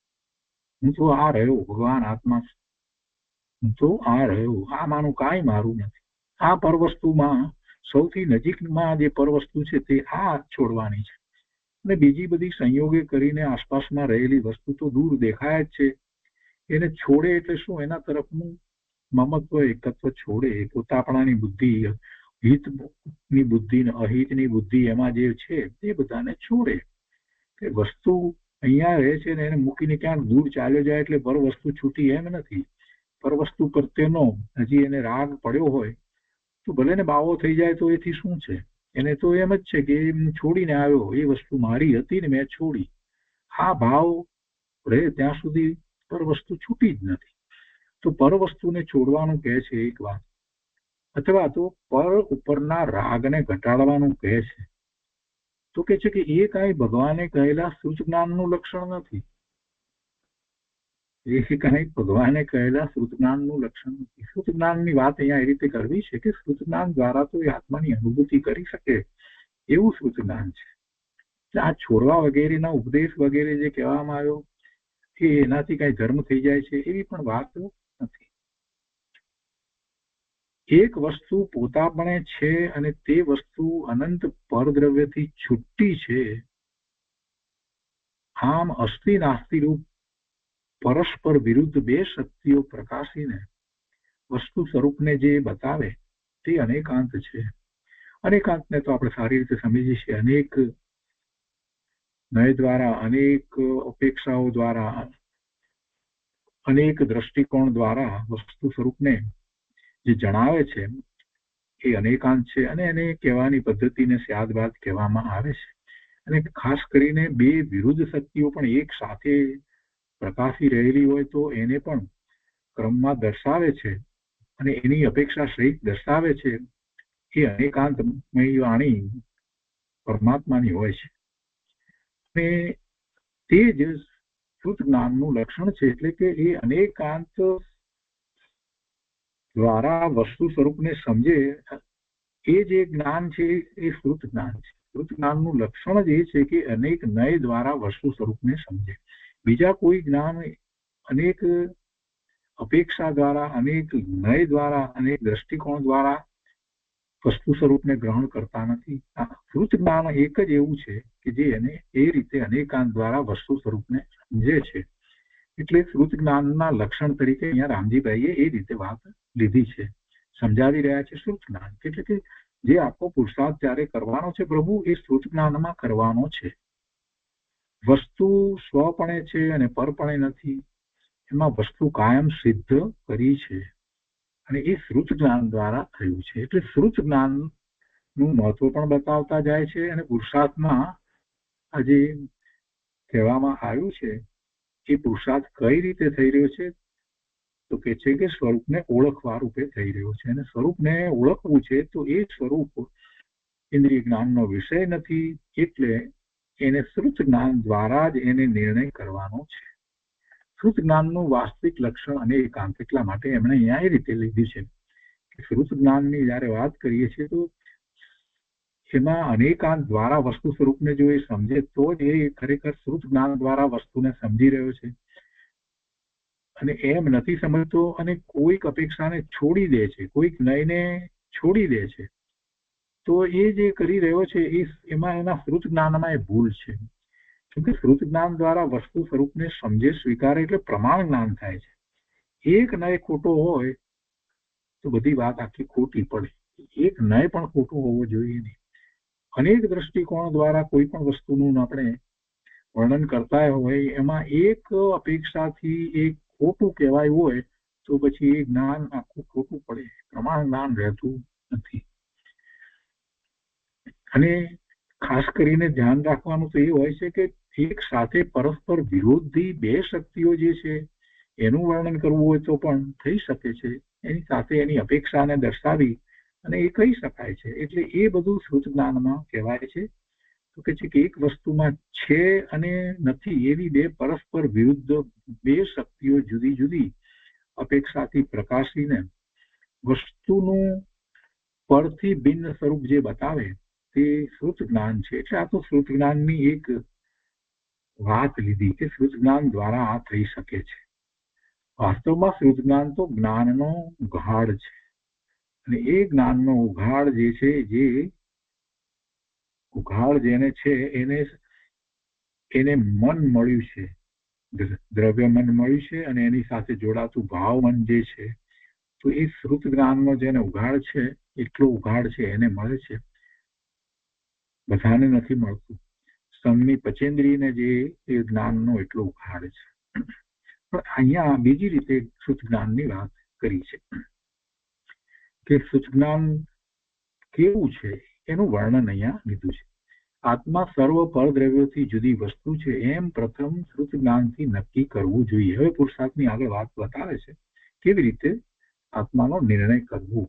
હું તો આ રહ્યો, ભગવાન આત્મા, હું તો આ રહ્યો, આમાંનું કાંઈ મારું નથી. આ પરવસ્તુમાં સૌથી નજીકમાં જે પરવસ્તુ છે તે આ છોડવાની છે. અને બીજી બધી સંયોગે કરીને આસપાસમાં રહેલી વસ્તુ તો દૂર દેખાય જ છે. એને છોડે એટલે શું? એના તરફનું મમત્વ એકત્વ છોડે, પોતાપણાની બુદ્ધિ, હિતની બુદ્ધિ, અહિતની બુદ્ધિ એમાં જે છે એ બધાને છોડે. કે વસ્તુ અહીંયા રહે છે ને એને મૂકીને ક્યાંક દૂર ચાલ્યો જાય એટલે પર વસ્તુ છૂટી એમ નથી. પર વસ્તુ પ્રત્યેનો હજી એને રાગ પડ્યો હોય તો ભલે ને બાવો થઈ જાય તો એથી શું છે? એને તો એમ જ છે કે હું છોડીને આવ્યો, એ વસ્તુ મારી હતી ને મેં છોડી. આ ભાવ રહે ત્યાં સુધી પર વસ્તુ છૂટી જ નથી. તો પર વસ્તુને છોડવાનું કહે છે એક વાત, અથવા તો પર ઉપરના રાગને ઘટાડવાનું કહે છે. તો કે છે કે એ કાંઈ ભગવાને કહેલા શ્રુત જ્ઞાનનું લક્ષણ નથી. એ કાંઈ ભગવાને કહેલા શ્રુત જ્ઞાનનું લક્ષણ નથી. શ્રુત જ્ઞાનની વાત અહીંયા એ રીતે કરવી છે કે શ્રુત જ્ઞાન દ્વારા તો એ આત્માની અનુભૂતિ કરી શકે એવું શ્રુત જ્ઞાન છે. આ છોડવા વગેરેના ઉપદેશ વગેરે જે કહેવામાં આવ્યો કે એનાથી કઈ ધર્મ થઈ જાય છે એવી પણ વાત નથી. એક વસ્તુ પોતાપણે છે અને તે વસ્તુ અનંત પરદ્રવ્યથી છૂટી છે. આમ અસ્થિ નાસ્તિ રૂપ પરસ્પર વિરુદ્ધ બે શક્તિઓ પ્રકાશીને વસ્તુ સ્વરૂપને જે બતાવે તે અનેકાંત છે. અનેકાંતને તો આપણે સારી રીતે સમજીએ છીએ. અનેક નય દ્વારા, અનેક અપેક્ષાઓ દ્વારા, અનેક દ્રષ્ટિકોણ દ્વારા વસ્તુ સ્વરૂપને જે જણાવે છે એ અનેકાંત છે. અને એને કહેવાની પદ્ધતિને સ્યાદબાદ કહેવામાં આવે છે. અને ખાસ કરીને બે વિરુદ્ધ શક્તિઓ પણ એક સાથે પ્રકાશી રહેલી હોય તો એને પણ ક્રમમાં દર્શાવે છે અને એની અપેક્ષા સહિત દર્શાવે છે. એ અનેકાંતમય વાણી પરમાત્માની હોય છે. અને તે જ શુદ્ધ જ્ઞાનનું લક્ષણ છે. એટલે કે એ અનેકાંત દ્વારા વસ્તુ સ્વરૂપને સમજે એ જે જ્ઞાન છે એ શ્રુત જ્ઞાન છે. શ્રુત જ્ઞાનનું લક્ષણ જ એ છે કે અનેક નય દ્વારા વસ્તુ સ્વરૂપને સમજે. બીજા કોઈ જ્ઞાન અનેક અપેક્ષા દ્વારા, અનેક નય દ્વારા, અનેક દ્રષ્ટિકોણ દ્વારા વસ્તુ સ્વરૂપને ગ્રહણ કરતા નથી. શ્રુત જ્ઞાન એક જ એવું છે કે જે એને એ રીતે અનેકાંત દ્વારા વસ્તુ સ્વરૂપને સમજે છે. એટલે શ્રુત જ્ઞાનના લક્ષણ તરીકે અહીંયા રામજીભાઈએ એ રીતે વાત લીધી છે, સમજાવી રહ્યા છે. શ્રુત જ્ઞાન એટલે કે જે આખો પુરુષાર્થ જ્યારે કરવાનો છે પ્રભુ એ શ્રુત જ્ઞાનમાં કરવાનો છે. વસ્તુ સ્વપણે છે અને પરપણે નથી. એમાં વસ્તુ કાયમ સિદ્ધ કરી છે અને એ શ્રુત જ્ઞાન દ્વારા થયું છે. એટલે શ્રુત જ્ઞાનનું મહત્વ પણ બતાવતા જાય છે. અને પુરુષાર્થમાં આજે કહેવામાં આવ્યું છે એ પુરુષાર્થ કઈ રીતે થઈ રહ્યો છે તો કે છે કે સ્વરૂપને ઓળખવા રૂપે થઈ રહ્યો છે. અને સ્વરૂપને ઓળખવું છે તો એ સ્વરૂપ ઇન્દ્રિય જ્ઞાનનો વિષય નથી. એટલે એને શ્રુત જ્ઞાન દ્વારા જ એને નિર્ણય કરવાનો છે. શ્રુત જ્ઞાનનું વાસ્તવિક લક્ષણ અનેકાંત. એટલા માટે એમણે અહીંયા એ રીતે લીધી છે કે શ્રુત જ્ઞાનની જયારે વાત કરીએ છીએ તો એમાં અનેકાંત દ્વારા વસ્તુ સ્વરૂપને જો એ સમજે તો જ એ ખરેખર શ્રુત જ્ઞાન દ્વારા વસ્તુને સમજી રહ્યો છે. અને એમ નથી સમજતો અને કોઈક અપેક્ષાને છોડી દે છે, કોઈક નયને છોડી દે છે, તો એ જે કરી રહ્યો છે એમાં એના શ્રુત જ્ઞાનમાં એ ભૂલ છે. કેમકે શ્રુત જ્ઞાન દ્વારા વસ્તુ સ્વરૂપને સમજે, સ્વીકારે એટલે પ્રમાણ જ્ઞાન થાય છે. એક નય ખોટો હોય તો બધી વાત આખી ખોટી પડે. એક નય પણ ખોટો હોવો જોઈએ નહીં. અનેક દ્રષ્ટિકોણ દ્વારા કોઈ પણ વસ્તુનું આપણે વર્ણન કરતા હોય એમાં એક અપેક્ષાથી એક ખોટું કહેવાય હોય તો પછી એ જ્ઞાન આખું ખોટું પડે, પ્રમાણ જ્ઞાન રહેતું નથી. અને ખાસ કરીને ધ્યાન રાખવાનું તો એ હોય છે કે એક સાથે પરસ્પર વિરોધી બે શક્તિઓ જે છે એનું વર્ણન કરવું હોય તો પણ થઈ શકે છે, એની સાથે એની અપેક્ષાને દર્શાવી અને એ કહી શકાય છે. એટલે એ બધું શ્રુત જ્ઞાનમાં કહેવાય છે. તો કે છે કે એક વસ્તુમાં છે અને નથી એવી બે પરસ્પર વિરુદ્ધ બે શક્તિઓ જુદી જુદી અપેક્ષાથી પ્રકાશીને વસ્તુનું પરથી ભિન્ન સ્વરૂપ જે બતાવે તે શ્રુત જ્ઞાન છે. એટલે આ તો શ્રુત જ્ઞાનની એક વાત લીધી કે શ્રુત જ્ઞાન દ્વારા આ થઈ શકે છે. વાસ્તવમાં શ્રુત જ્ઞાન તો જ્ઞાનનો ઉઘાડ છે, અને એ જ્ઞાનનો ઉઘાડ જે છે, જે ઉઘાડ જેને છે એને મન મળ્યું છે, દ્રવ્ય મન મળ્યું છે, અને એની સાથે જોડાતું ભાવ મન જે છે, તો એ શ્રુત જ્ઞાનનો જેને ઉઘાડ છે એટલો ઉઘાડ છે એને મળે છે, બધાને નથી મળતું. સ્તંભની પચેન્દ્રીને જે એ જ્ઞાનનો એટલો ઉઘાડ છે. પણ અહીંયા બીજી રીતે શ્રુત જ્ઞાનની વાત કરી છે કે શ્રુત જ્ઞાન કેવું છે એનું વર્ણન અહીંયા લીધું છે. આત્મા સર્વ પરદ્રવ્યોથી જુદી વસ્તુ છે એમ પ્રથમ શ્રુત જ્ઞાનથી નક્કી કરવું જોઈએ. હવે પુરુષાર્થની આગળ વાત બતાવે છે કેવી રીતે આત્માનો નિર્ણય કરવો.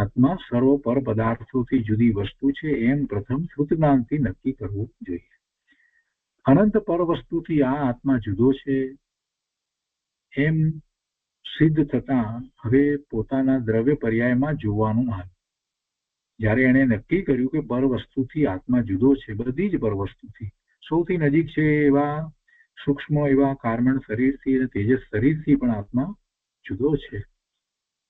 આત્મા સર્વ પર પદાર્થોથી જુદી વસ્તુ છે એમ પ્રથમ શ્રુત જ્ઞાનથી નક્કી કરવું જોઈએ. અનંત પર વસ્તુથી આ આત્મા જુદો છે એમ સિદ્ધ થતા હવે પોતાના દ્રવ્ય પર્યાયમાં જોવાનું આવે. જ્યારે એણે નક્કી કર્યું કે પર વસ્તુથી આત્મા જુદો છે, બધી જ પર વસ્તુથી, સૌથી નજીક છે એવા સૂક્ષ્મ એવા કાર્બન શરીરથી અને તેજસ શરીરથી પણ આત્મા જુદો છે,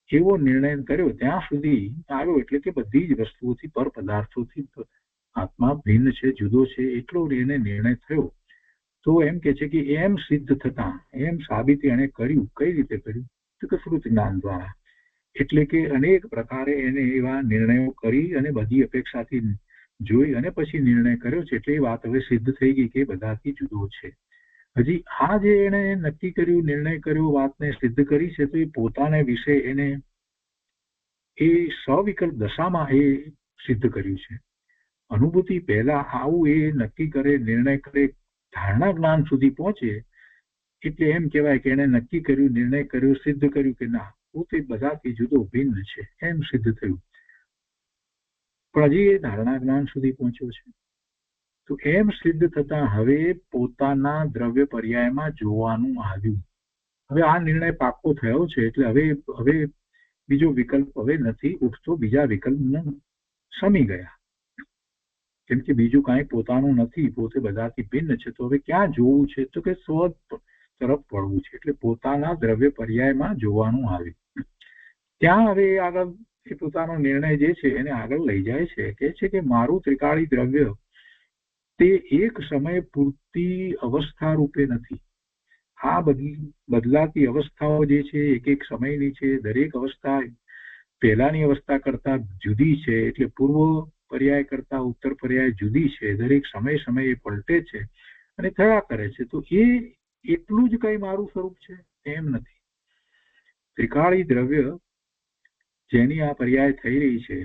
એવો નિર્ણય કર્યો ત્યાં સુધી આવ્યો. એટલે કે બધી જ વસ્તુઓથી પર પદાર્થોથી આત્મા ભિન્ન છે, જુદો છે, એટલો એને નિર્ણય થયો. તો એમ કે છે કે એમ સિદ્ધ થતા, એમ સાબિત એને કર્યું. કઈ રીતે કર્યું? તો કે શ્રુત જ્ઞાન દ્વારા. એટલે કે અનેક પ્રકારે એને એવા નિર્ણયો કરી અને બધી અપેક્ષાથી જોઈ અને પછી નિર્ણય કર્યો છે. એટલે એ વાત હવે સિદ્ધ થઈ ગઈ કે બધાથી જુદો છે. હજી આ જે એને નક્કી કર્યું, નિર્ણય કર્યો, વાતને સિદ્ધ કરી છે, તો એ પોતાને વિશે એને એ સવિકલ્પ દશામાં એ સિદ્ધ કર્યું છે. અનુભૂતિ પહેલા આવું એ નક્કી કરે, નિર્ણય કરે, ધારણા જ્ઞાન સુધી પહોંચે એટલે એમ કહેવાય કે એને નક્કી કર્યું, નિર્ણય કર્યો, સિદ્ધ કર્યું કે ના, પોતે બધાથી જુદો ભિન્ન છે, એમ સિદ્ધ થયું. પણ હજી એ ધારણા જ્ઞાન સુધી પહોંચ્યો છે. તો એમ સિદ્ધ થતા હવે પોતાના દ્રવ્ય પર્યાયમાં જોવાનું આવ્યું. હવે આ નિર્ણય પાક્કો થયો છે એટલે હવે બીજો વિકલ્પ હવે નથી ઉઠતો. બીજા વિકલ્પ સમી ગયા, કેમ કે બીજું કાંઈ પોતાનું નથી, પોતે બધાથી ભિન્ન છે. તો હવે ક્યાં જોવું છે? તો કે સ્વ તરફ વળવું છે. એટલે પોતાના દ્રવ્ય પર્યાયમાં જોવાનું આવે. ત્યાં હવે આગળ એ પોતાનો નિર્ણય જે છે એને આગળ લઈ જાય છે. કે છે કે મારું ત્રિકાળી દ્રવ્ય તે એક સમય પૂરતી અવસ્થા રૂપે નથી. આ બદલાતી અવસ્થાઓ જે છે એક એક સમયની છે. દરેક અવસ્થા પહેલાની અવસ્થા કરતા જુદી છે. એટલે પૂર્વ પર્યાય કરતા ઉત્તર પર્યાય જુદી છે. દરેક સમયે પલટે છે અને થયા કરે છે. તો એ એટલું જ કઈ મારું સ્વરૂપ છે એમ નથી. ત્રિકાળી દ્રવ્ય જેની આ પર્યાય થઈ રહી છે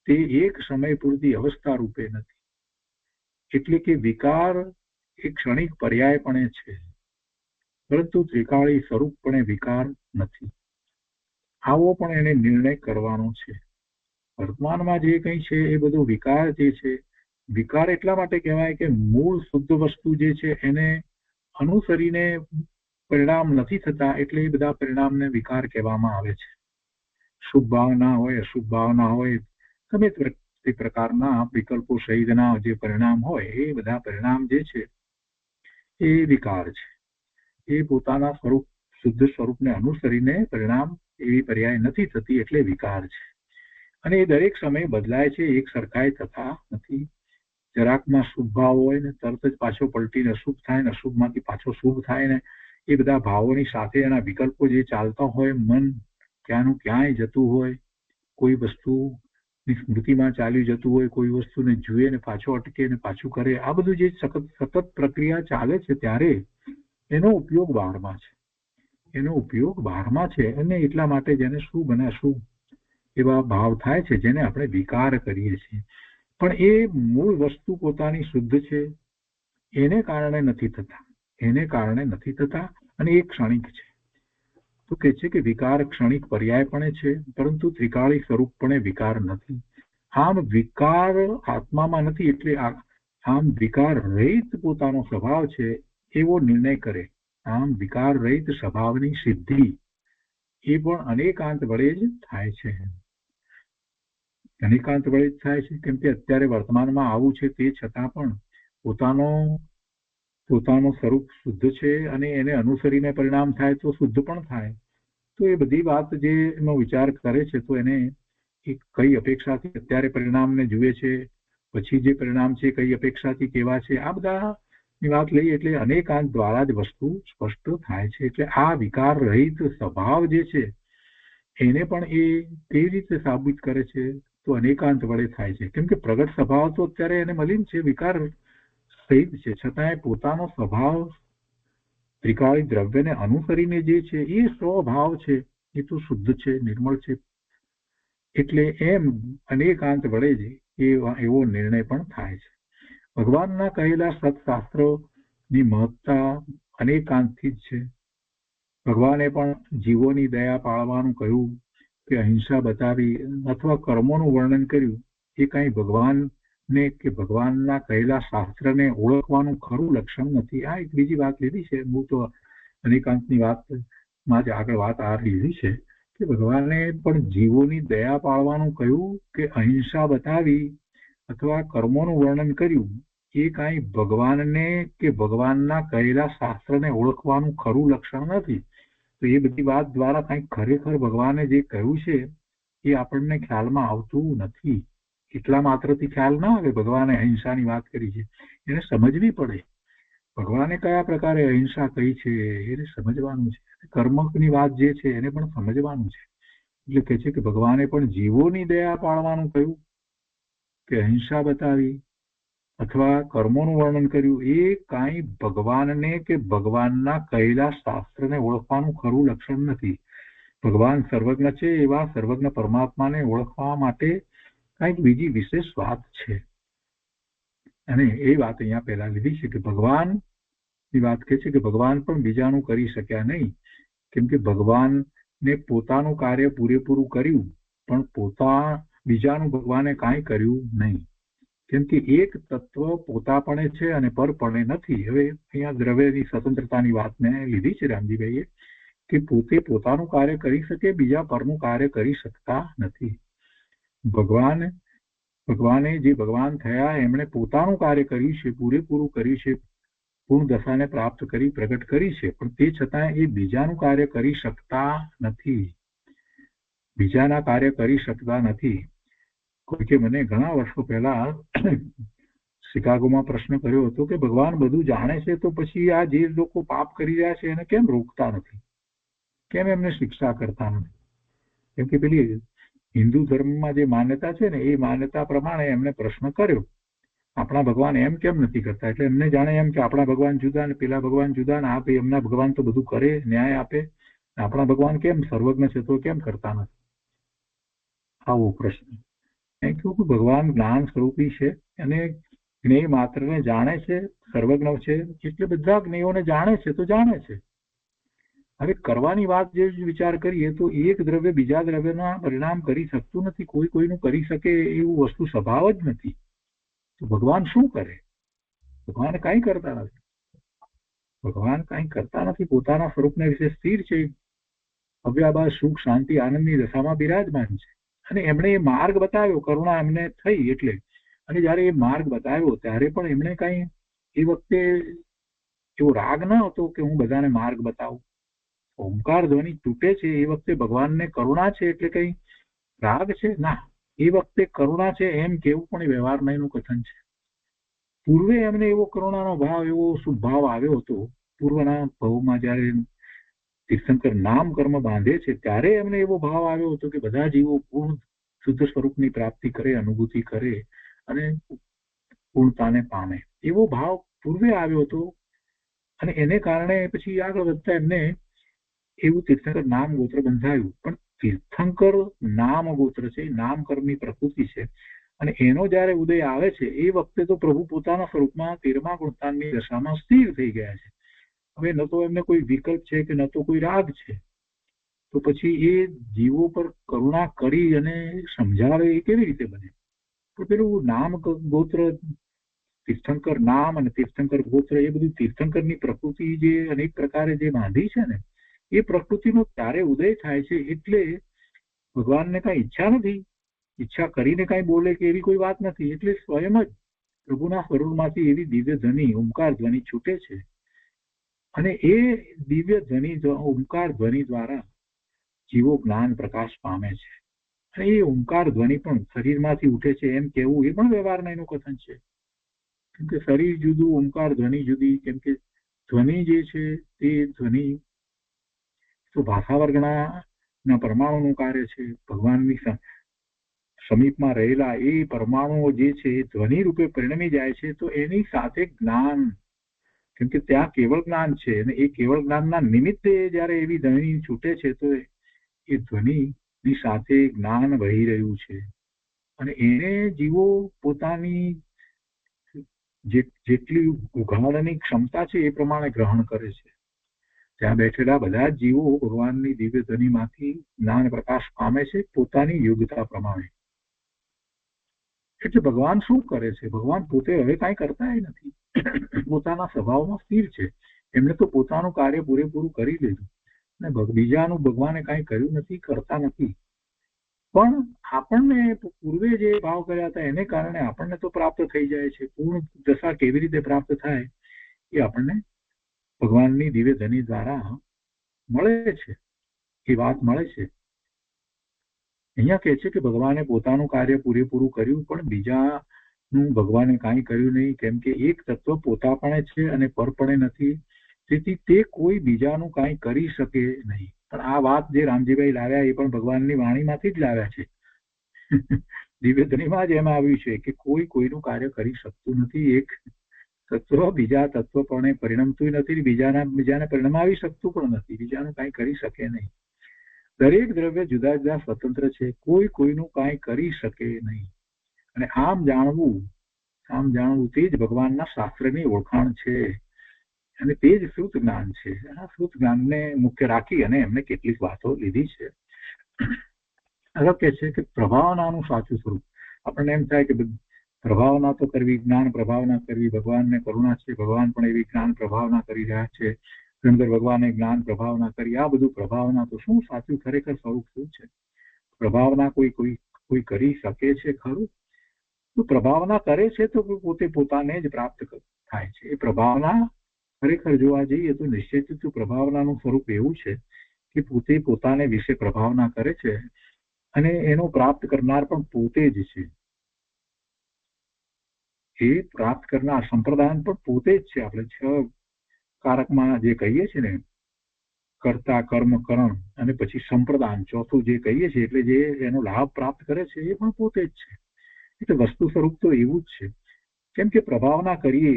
તે એક સમય પૂરતી અવસ્થા રૂપે નથી. એટલે કે વિકાર એક ક્ષણિક પર્યાયપણે છે, પરંતુ ત્રિકાળી સ્વરૂપપણે વિકાર નથી. આવો પણ એને નિર્ણય કરવાનો છે. વર્તમાનમાં જે કંઈ છે એ બધું વિકાર જે છે, વિકાર એટલા માટે કહેવાય કે મૂળ શુદ્ધ વસ્તુ જે છે એને અનુસરીને પરિણામ નથી થતા, એટલે એ બધા પરિણામને વિકાર કહેવામાં આવે છે. શુભ ભાવના હોય, અશુભ ભાવના હોય, ગમે તે પ્રકારના વિકલ્પો સહિતના જે પરિણામ હોય એ બધા પરિણામ જે છે એ વિકાર છે. એ પોતાના સ્વરૂપ, શુદ્ધ સ્વરૂપને અનુસરીને પરિણામ એવી પર્યાય નથી થતી, એટલે વિકાર છે. અને એ દરેક સમયે બદલાય છે, એક સરખાઈ થતા નથી. જરાકમાં શુભ ભાવ હોય ને તરત જ પાછો પલટીને અશુભ થાય ને અશુભમાંથી પાછો શુભ થાય ને એ બધા ભાવોની સાથે એના વિકલ્પો જે ચાલતા હોય, મન ક્યાંનું ક્યાંય જતું હોય, કોઈ વસ્તુની સ્મૃતિમાં ચાલી જતું હોય, કોઈ વસ્તુને જુએ ને પાછો અટકે ને પાછું કરે, આ બધું જે સતત પ્રક્રિયા ચાલે છે ત્યારે એનો ઉપયોગ 12માં છે. એનો ઉપયોગ 12માં છે. અને એટલા માટે જેને શુભ અને અશુભ એવા ભાવ થાય છે, જેને આપણે વિકાર કરીએ છીએ, પણ એ મૂળ વસ્તુ પોતાની શુદ્ધ છે, એને કારણે નથી થતા. એને કારણે નથી થતા અને એ ક્ષણિક છે. તો કે છે કે વિકાર ક્ષણિક પર્યાયપણે છે, પરંતુ ત્રિકાળી સ્વરૂપપણે વિકાર નથી. આમ વિકાર આત્મામાં નથી, એટલે આમ વિકાર રહિત પોતાનો સ્વભાવ છે એવો નિર્ણય કરે. આમ વિકાર રહિત સ્વભાવની સિદ્ધિ એ પણ અનેકાંત વડે જ થાય છે. અનેકાંત વડે જ થાય છે, કેમ કે અત્યારે વર્તમાનમાં આવું છે તે છતાં પણ પોતાનું સ્વરૂપ શુદ્ધ છે અને એને અનુસરીને પરિણામ થાય તો શુદ્ધ પણ થાય. તો એ બધી વાત જે એનો વિચાર કરે છે, તો એને કઈ અપેક્ષાથી અત્યારે પરિણામને જુએ છે, પછી જે પરિણામ છે કઈ અપેક્ષાથી કેવા છે, આ બધાની વાત લઈએ એટલે અનેકાંત દ્વારા જ વસ્તુ સ્પષ્ટ થાય છે. એટલે આ વિકાર રહિત સ્વભાવ જે છે એને પણ એ કેવી રીતે સાબિત કરે છે, તો અનેકાંત વડે થાય છે. કેમ કે પ્રગટ સ્વભાવ તો અત્યારે એને મલિન છે, વિકાર સહિત છે, છતાંય પોતાનો સ્વભાવ ત્રિકાળી દ્રવ્યને અનુસરીને જે છે એ સ્વભાવ છે, એ તો શુદ્ધ છે, નિર્મળ છે. એટલે એમ અનેકાંત વડે જ એવો નિર્ણય પણ થાય છે. ભગવાનના કહેલા સત્શાસ્ત્રોની મહત્તા અનેકાંતથી જ છે. ભગવાને પણ જીવોની દયા પાળવાનું કહ્યું કે અહિંસા બતાવી અથવા કર્મોનું વર્ણન કર્યું, એ કઈ ભગવાનને કે ભગવાનના કહેલા શાસ્ત્રને ઓળખવાનું ખરું લક્ષણ નથી. આ એક બીજી વાત લીધી છે. હું તો અનેકાંતની વાતમાં જ આગળ વાત આ લીધી છે કે ભગવાને પણ જીવોની દયા પાળવાનું કહ્યું કે અહિંસા બતાવી અથવા કર્મોનું વર્ણન કર્યું, એ કાંઈ ભગવાનને કે ભગવાનના કહેલા શાસ્ત્રને ઓળખવાનું ખરું લક્ષણ નથી. તો એ બધી વાત દ્વારા કંઈક ખરેખર ભગવાને જે કહ્યું છે એ આપણને ખ્યાલમાં આવતું નથી. એટલા માત્રથી ખ્યાલ ના આવે. ભગવાને અહિંસાની વાત કરી છે, એને સમજવી પડે. ભગવાને કયા પ્રકારે અહિંસા કહી છે એને સમજવાનું છે. કર્મની વાત જે છે એને પણ સમજવાનું છે. એટલે કે છે કે ભગવાને પણ જીવોની દયા પાળવાનું કહ્યું કે અહિંસા બતાવી અથવા કર્મોનું વર્ણન કર્યું, એ કાંઈ ભગવાનને કે ભગવાનના કહેલા શાસ્ત્રને ઓળખવાનું ખરું લક્ષણ નથી. ભગવાન સર્વજ્ઞ છે, એવા સર્વજ્ઞ પરમાત્માને ઓળખવા માટે કંઈક બીજી વિશેષ વાત છે. અને એ વાત અહીંયા પહેલા લીધી છે કે ભગવાનની વાત કહે છે કે ભગવાન પણ બીજાનું કરી શક્યા નહીં, કેમ કે ભગવાનને પોતાનું કાર્ય પૂરેપૂરું કર્યું, પણ બીજાનું ભગવાને કાંઈ કર્યું નહીં. કેમ કે એક તત્વ પોતાપણે છે અને પરપણે નથી. હવે અહીંયા દ્રવ્યની સ્વતંત્રતાની વાત મેં લીધી છે રામજીભાઈએ, કે પોતે પોતાનું કાર્ય કરી શકે, બીજા પરનું કાર્ય કરી શકતા નથી. ભગવાને જે ભગવાન થયા એમણે પોતાનું કાર્ય કર્યું છે, પૂરેપૂરું કર્યું છે, પૂર્ણ દશાને પ્રાપ્ત કરી પ્રગટ કરી છે, પણ તે છતાં એ બીજાનું કાર્ય કરી શકતા નથી. બીજાના કાર્ય કરી શકતા નથી. કોઈકે મને ઘણા વર્ષો પહેલા શિકાગોમાં પ્રશ્ન કર્યો હતો કે ભગવાન બધું જાણે છે, તો પછી આ જે લોકો પાપ કરી રહ્યા છે એને કેમ રોકતા નથી, કેમ એમને શિક્ષા કરતા નથી? કેમ કે પેલી હિન્દુ ધર્મમાં જે માન્યતા છે ને, એ માન્યતા પ્રમાણે એમને પ્રશ્ન કર્યો, આપણા ભગવાન એમ કેમ નથી કરતા? એટલે એમને જાણે એમ કે આપણા ભગવાન જુદા ને પેલા ભગવાન જુદા, ને આ એમના ભગવાન તો બધું કરે, ન્યાય આપે, આપણા ભગવાન કેમ સર્વજ્ઞ છે તો કેમ કરતા નથી? આવો પ્રશ્ન. મેં કહ્યું કે ભગવાન જ્ઞાન સ્વરૂપી છે અને જ્ઞેય માત્રને જાણે છે, સર્વજ્ઞ છે, એટલે બધા જ્ઞેયોને જાણે છે તો જાણે છે. હવે કરવાની વાત જે વિચાર કરીએ તો એક દ્રવ્ય બીજા દ્રવ્યના પરિણામ કરી શકતું નથી. કોઈ કોઈનું કરી શકે એવું વસ્તુ સ્વભાવ જ નથી. તો ભગવાન શું કરે? ભગવાન કાંઈ કરતા નથી. ભગવાન કાંઈ કરતા નથી. પોતાના સ્વરૂપને વિશે સ્થિર છે, અવ્યાભાસ સુખ શાંતિ આનંદની દશામાં બિરાજમાન છે. અને એમણે એ માર્ગ બતાવ્યો, કરુણા એમને થઈ એટલે. અને જયારે એ માર્ગ બતાવ્યો ત્યારે પણ એમણે કઈ એ વખતે એવો રાગ ન હતો કે હું બધાને માર્ગ બતાવું. ઓમકાર ધ્વનિ તૂટે છે એ વખતે ભગવાનને કરુણા છે એટલે કઈ રાગ છે? ના, એ વખતે કરુણા છે એમ કેવું પણ વ્યવહારમયનું કથન છે. પૂર્વે એમને એવો કરુણાનો ભાવ, એવો શુભ ભાવ આવ્યો હતો. પૂર્વના ભાવમાં જયારે તીર્થંકર નામ કર્મ બાંધે છે ત્યારે એમને એવો ભાવ આવ્યો હતો કે બધા જીવો પૂર્ણ શુદ્ધ સ્વરૂપની પ્રાપ્તિ કરે, અનુભૂતિ કરે અને પૂર્ણતાને પામે એવો ભાવ પૂર્વે આવ્યો હતો. અને એને કારણે પછી આગળ વધતા એમને એવું તીર્થંકર નામ ગોત્ર બંધાયું. પણ તીર્થંકર નામ ગોત્ર છે, નામ કર્મની પ્રકૃતિ છે. અને એનો જયારે ઉદય આવે છે એ વખતે તો પ્રભુ પોતાના સ્વરૂપમાં 13મા ગુણતાનની દશામાં સ્થિર થઈ ગયા છે. હવે ન તો એમને કોઈ વિકલ્પ છે કે ન તો કોઈ રાગ છે. તો પછી એ જીવો પર કરુણા કરી અને સમજાવે એ કેવી રીતે બને? તો પેલું નામ ગોત્ર, તીર્થંકર નામ અને તીર્થંકર ગોત્ર, એ બધું તીર્થંકરની પ્રકૃતિ જે અનેક પ્રકારે જે બાંધી છે ને, એ પ્રકૃતિનો ત્યારે ઉદય થાય છે. એટલે ભગવાનને કઈ ઈચ્છા નથી, ઈચ્છા કરીને કઈ બોલે કે એવી કોઈ વાત નથી. એટલે સ્વયં જ પ્રભુના સ્વરૂપમાંથી એવી દિવ્ય ધ્વનિ, ઓમકાર ધ્વનિ છૂટે છે. અને એ દિવ્ય ધ્વનિ, ઓમકાર ધ્વનિ દ્વારા જીવો જ્ઞાન પ્રકાશ પામે છે. અને એ ઓમકાર ધ્વનિ પણ શરીરમાંથી ઉઠે છે એમ કેવું એ પણ વ્યવહારના એનું કથન છે. કેમ કે શરીર જુદું, ઓમકાર ધ્વનિ જુદી. કેમ કે ધ્વનિ જે છે તે ધ્વનિ તો ભાષા વર્ગના પરમાણુનું કાર્ય છે. ભગવાનની સમીપમાં રહેલા એ પરમાણુઓ જે છે એ ધ્વનિ રૂપે પરિણમી જાય છે. તો એની સાથે જ્ઞાન, કેમ કે ત્યાં કેવળ જ્ઞાન છે અને એ કેવળ જ્ઞાનના નિમિત્તે જયારે એવી ધ્વનિ છૂટે છે તો એ ધ્વનિની સાથે જ્ઞાન વહી રહ્યું છે. અને એને જીવો પોતાની જેટલી ઉઘાડની ક્ષમતા છે એ પ્રમાણે ગ્રહણ કરે છે. ત્યાં બેઠેલા બધા જ જીવો ભગવાનની દિવ્ય ધ્વનિમાંથી જ્ઞાન પ્રકાશ પામે છે પોતાની યોગ્યતા પ્રમાણે. એટલે ભગવાન શું કરે છે? ભગવાન પોતે હવે કાંઈ કરતા નથી, પોતાના સ્વભાવમાં સ્થિર છે. એમને તો પોતાનું કાર્ય પૂરેપૂરું કરી લીધું અને બીજાનું ભગવાને કાંઈ કર્યું નથી, કરતા નથી. પણ આપણને પૂર્વે જે ભાવ કર્યા હતા એને કારણે આપણને તો પ્રાપ્ત થઈ જાય છે. પૂર્ણ દશા કેવી રીતે પ્રાપ્ત થાય એ આપણને ભગવાનની દિવ્ય ધ્વનિ દ્વારા મળે છે. એ વાત મળે છે. અહીંયા કહે છે કે ભગવાને પોતાનું કાર્ય પૂરેપૂરું કર્યું પણ બીજાનું ભગવાને કાંઈ કર્યું નહીં. કેમ કે એક તત્વ પોતાપણે છે અને પરપણે નથી. તેથી તે કોઈ બીજાનું કાંઈ કરી શકે નહીં. પણ આ વાત જે રામજીભાઈ લાવ્યા એ પણ ભગવાનની વાણીમાંથી જ લાવ્યા છે. દિવ્ય ધ્વનિમાં જ એમ આવ્યું છે કે કોઈ કોઈનું કાર્ય કરી શકતું નથી. એક તત્વ બીજા તત્વપણે પરિણમતું નથી, બીજાને પરિણમાવી શકતું પણ નથી, બીજાનું કાંઈ કરી શકે નહીં. દરેક દ્રવ્ય જુદા જુદા સ્વતંત્ર છે, કોઈ કોઈનું કાંઈ કરી શકે નહીં. અને આમ જાણવું તે જ ભગવાનના શાસ્ત્રની ઓળખાણ છે અને તે જ શ્રુત જ્ઞાન છે. આ શ્રુત જ્ઞાનને મુખ્ય રાખી અને એમને કેટલીક વાતો લીધી છે. અલગ કે છે કે પ્રભાવનાનું સાચું સ્વરૂપ. આપણને એમ થાય કે પ્રભાવના તો કરવી, જ્ઞાન પ્રભાવના કરવી, ભગવાનને કરુણા છે, ભગવાન પણ એવી જ્ઞાન પ્રભાવના કરી રહ્યા છે. અંદર ભગવાને જ્ઞાન પ્રભાવના કરી. આ બધું પ્રભાવના તો શું સાચું ખરેખર સ્વરૂપ શું છે? પ્રભાવના કોઈ કરી શકે છે ખરું? તો પ્રભાવના કરે છે તો પોતે પોતાને જ પ્રાપ્ત થાય છે. એ પ્રભાવના ખરેખર જોવા જઈએ તો નિશ્ચિત પ્રભાવનાનું સ્વરૂપ એવું છે કે પોતે પોતાને વિશે પ્રભાવના કરે છે અને એનો પ્રાપ્ત કરનાર પણ પોતે જ છે. એ પ્રાપ્ત કરનાર સંપ્રદાન પણ પોતે જ છે. આપણે 6 કારકમાં જે કહીએ છીએ ને, કર્તા, કર્મ, કરણ અને પછી સંપ્રદાન, ચોથું જે કહીએ છીએ, એટલે જે એનો લાભ પ્રાપ્ત કરે છે એ પણ પોતે જ છે. એટલે વસ્તુ સ્વરૂપ તો એવું જ છે. કેમ કે પ્રભાવના કરીએ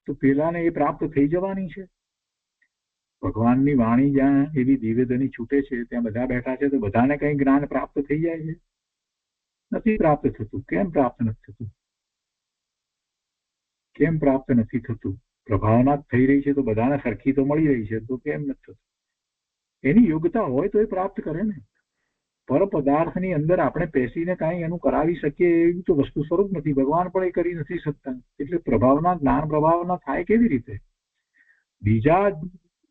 તો પેલાને એ પ્રાપ્ત થઈ જવાની છે. ભગવાનની વાણી જ્યાં એવી દિવ્ય ધ્વનિ છૂટે છે ત્યાં બધા બેઠા છે તો બધાને કઈ જ્ઞાન પ્રાપ્ત થઈ જાય છે? નથી પ્રાપ્ત થતું. કેમ પ્રાપ્ત નથી થતું? કેમ પ્રાપ્ત નથી થતું? પ્રભાવના થઈ રહી છે તો બધાને સરખી તો મળી રહી છે, તો કેમ નથી થતું? એની યોગ્યતા હોય તો એ પ્રાપ્ત કરે ને. પર પદાર્થની અંદર આપણે પેસીને કાંઈ એનું કરાવી શકીએ એવી તો વસ્તુ સ્વરૂપ નથી. ભગવાન પણ એ કરી નથી શકતા. એટલે પ્રભાવના, જ્ઞાન પ્રભાવના થાય કેવી રીતે? બીજા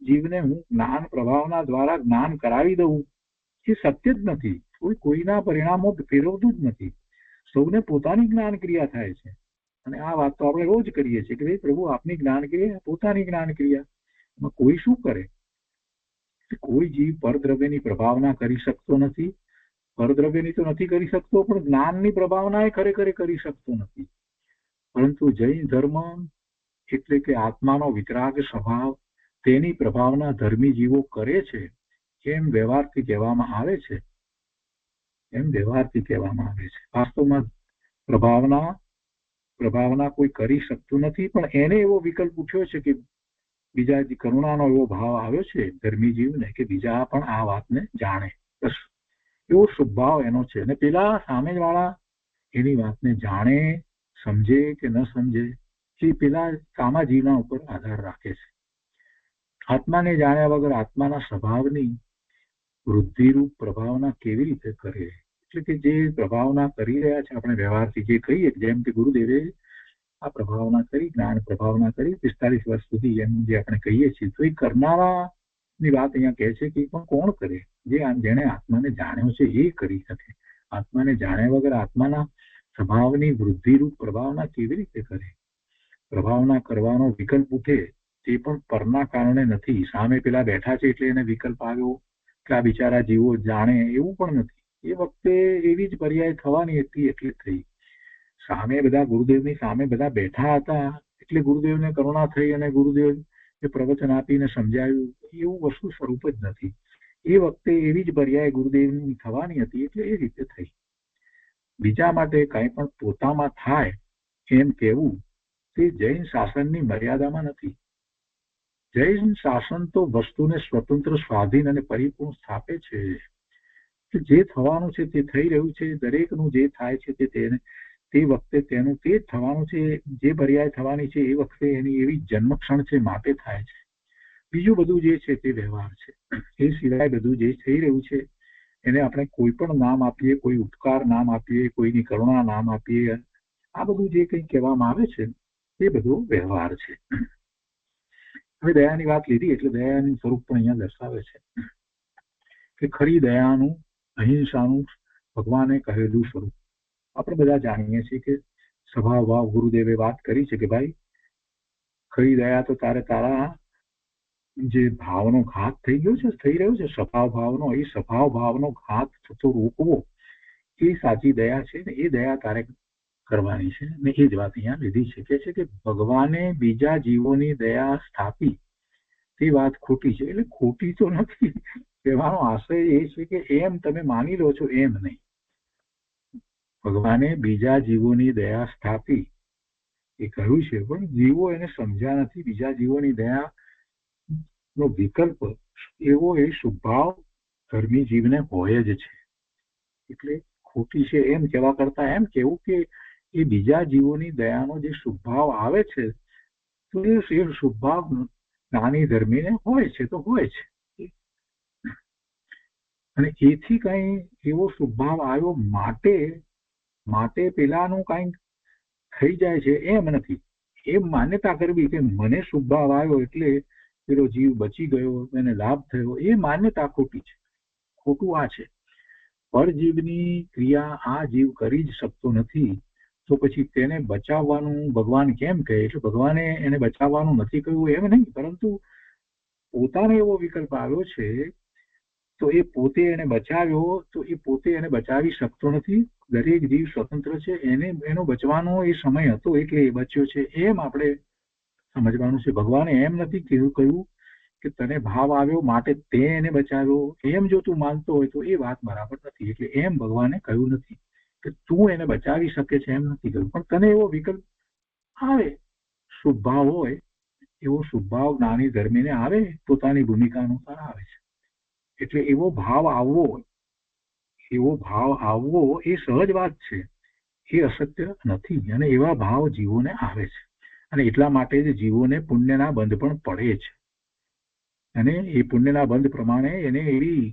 જીવને હું જ્ઞાન પ્રભાવના દ્વારા જ્ઞાન કરાવી દઉં એ શક્ય જ નથી. કોઈના પરિણામો ફેરવતું જ નથી. સૌને પોતાની જ્ઞાન ક્રિયા થાય છે. અને આ વાત તો આપણે રોજ કરીએ છીએ કે ભાઈ પ્રભુ આપની જ્ઞાન ક્રિયા, પોતાની જ્ઞાન ક્રિયા. એમાં કોઈ શું કરે? કોઈ જીવ પરદ્રવ્યની પ્રભાવના કરી શકતો નથી. પરદ્રવ્યની તો નથી કરી શકતો, પણ જ્ઞાનની પ્રભાવના એ ખરેખર કરી શકતો નથી. પરંતુ જૈન ધર્મ એટલે કે આત્માનો વિતરાગ સ્વભાવ, તેની પ્રભાવના ધર્મી જીવો કરે છે એમ વ્યવહારથી કહેવામાં આવે છે. એમ વ્યવહારથી કહેવામાં આવે છે. વાસ્તવમાં પ્રભાવના કોઈ કરી શકતું નથી, પણ એને એવો વિકલ્પ ઉઠ્યો છે કે બીજા કરુણાનો એવો ભાવ આવ્યો છે ધર્મી જીવને કે બીજા પણ આ વાતને જાણે. બસ એવો સ્વભાવ એનો છે. અને પેલા સામેવાળા એની વાતને જાણે, સમજે કે ન સમજે એ પેલા કામાજીવના ઉપર આધાર રાખે છે. આત્માને જાણ્યા વગર આત્માના સ્વભાવની વૃદ્ધિરૂપ પ્રભાવના કેવી રીતે કરે? એટલે કે જે પ્રભાવના કરી રહ્યા છે આપણે વ્યવહારથી જે કહીએ, જેમ કે ગુરુદેવે આ પ્રભાવના કરી, જ્ઞાન પ્રભાવના કરી 45 વર્ષ સુધી, એમ જે આપણે કહીએ છીએ, તો એ કરનારાની વાત અહીંયા કહે છે કે પણ કોણ કરે? જેણે આત્માને જાણ્યો છે એ કરી શકે. આત્માને જાણ્યા વગર આત્માના સ્વભાવની વૃદ્ધિરૂપ પ્રભાવના કેવી રીતે કરે? પ્રભાવના કરવાનો વિકલ્પ ઉઠે તે પણ પરના કારણે નથી. સામે પેલા બેઠા છે એટલે એને વિકલ્પ આવ્યો કે આ બિચારા જીવો જાણે, એવું પણ નથી. એ વખતે એવી જ પર્યાય થવાની હતી એટલે થઈ. સામે બધા ગુરુદેવની સામે બધા બેઠા હતા એટલે ગુરુદેવને કરુણા થઈ અને ગુરુદેવ એ પ્રવચન આપીને સમજાવ્યું, એવું વસ્તુ સ્વરૂપ જ નથી. એ વખતે એવી જ પર્યાય ગુરુદેવની થવાની હતી એટલે એ રીતે થઈ. બીજા માટે કંઈ પણ પોતામાં થાય એમ કહેવું તે જૈન શાસનની મર્યાદામાં નથી. જૈન શાસન તો વસ્તુને સ્વતંત્ર, સ્વાધીન અને પરિપૂર્ણ સ્થાપે છે કે જે થવાનું છે તે થઈ રહ્યું છે. દરેકનું જે થાય છે તે વખતે તેનું તે જ થવાનું છે. જે પર્યાય થવાની છે એ વખતે એની એવી જન્મક્ષણ છે, માટે થાય છે. બીજું બધું જે છે તે વ્યવહાર છે. એ સિવાય બધું જે થઈ રહ્યું છે એને આપણે કોઈ પણ નામ આપીએ, કોઈ ઉપકાર નામ આપીએ, કોઈની કરુણા નામ આપીએ, આ બધું જે કંઈ કહેવામાં આવે છે એ બધું વ્યવહાર છે. હવે દયાની વાત લીધી એટલે દયાનું સ્વરૂપ પણ અહીંયા દર્શાવે છે કે ખરી દયાનું, અહિંસાનું ભગવાને કહેલું સ્વરૂપ આપણે બધા જાણીએ છીએ કે સ્વભાવ ભાવ ગુરુદેવે વાત કરી છે કે ભાઈ ખરી દયા તો તારા જે ભાવનો ઘાત થઈ રહ્યો છે સ્વભાવ ભાવનો, એ સ્વભાવ ભાવનો ઘાત થતો રોકવો એ સાચી દયા છે ને એ દયા તારે કરવાની છે. ને એ જ વાત અહીંયા લીધી છે. કે છે કે ભગવાને બીજા જીવોની દયા સ્થાપી તે વાત ખોટી છે. એટલે ખોટી તો નથી, કહેવાનો આશય એ છે કે એમ તમે માની લો છો એમ નહીં. ભગવાને બીજા જીવોની દયા સ્થાપી એ કહ્યું છે, પણ જીવો એને સમજ્યા નથી. બીજા જીવોની દયા નો વિકલ્પ એવો એ સ્વભાવ ધર્મી જીવને હોય જ છે. એટલે ખોટી છે એમ કહેવા કરતા એમ કેવું કે એ બીજા જીવોની દયાનો જે સ્વભાવ આવે છે તો એ સ્વભાવ જ્ઞાની ધર્મીને હોય છે તો હોય છે. અને એથી કઈ એવો સ્વભાવ આવ્યો માટે પેલાનું કઈ થઈ જાય છે એમ નથી. એમ માન્યતા કરવી કે મને સ્વભાવ આવ્યો એટલે પેલો જીવ બચી ગયો, એને લાભ થયો, એ માન્યતા ખોટી છે. ખોટું આ છે, પરજીવની ક્રિયા આ જીવ કરી જ શકતો નથી તો પછી તેને બચાવવાનું ભગવાન કેમ કહે? એટલે ભગવાને એને બચાવવાનું નથી કહ્યું એમ નહીં, પરંતુ પોતાને એવો વિકલ્પ આવ્યો છે તો એ પોતે એને બચાવ્યો તો એ પોતે એને બચાવી શકતો નથી. દરેક જીવ સ્વતંત્ર છે, એનો બચવાનો એ સમય હતો એટલે એ બચ્યો છે. એમ આપણે સમજવાનું છે. ભગવાને એમ નથી કહ્યું કે તને ભાવ આવ્યો માટે તે એને બચાવ્યો. એમ જો તું માનતો હોય તો એ વાત બરાબર નથી. એટલે એમ ભગવાને કહ્યું નથી કે તું એને બચાવી શકે છે, એમ નથી કહ્યું. પણ તને એવો વિકલ્પ આવે, શુભભાવ હોય, એવો શુભભાવ જ્ઞાની ધર્મીને આવે, પોતાની ભૂમિકા અનુસાર આવે છે. એટલે એવો ભાવ આવવો એ સહજ વાત છે, એ અસત્ય નથી. અને એવા ભાવ જીવોને આવે છે અને એટલા માટે જ જીવોને પુણ્યના બંધ પણ પડે છે. અને એ પુણ્યના બંધ પ્રમાણે એને એવી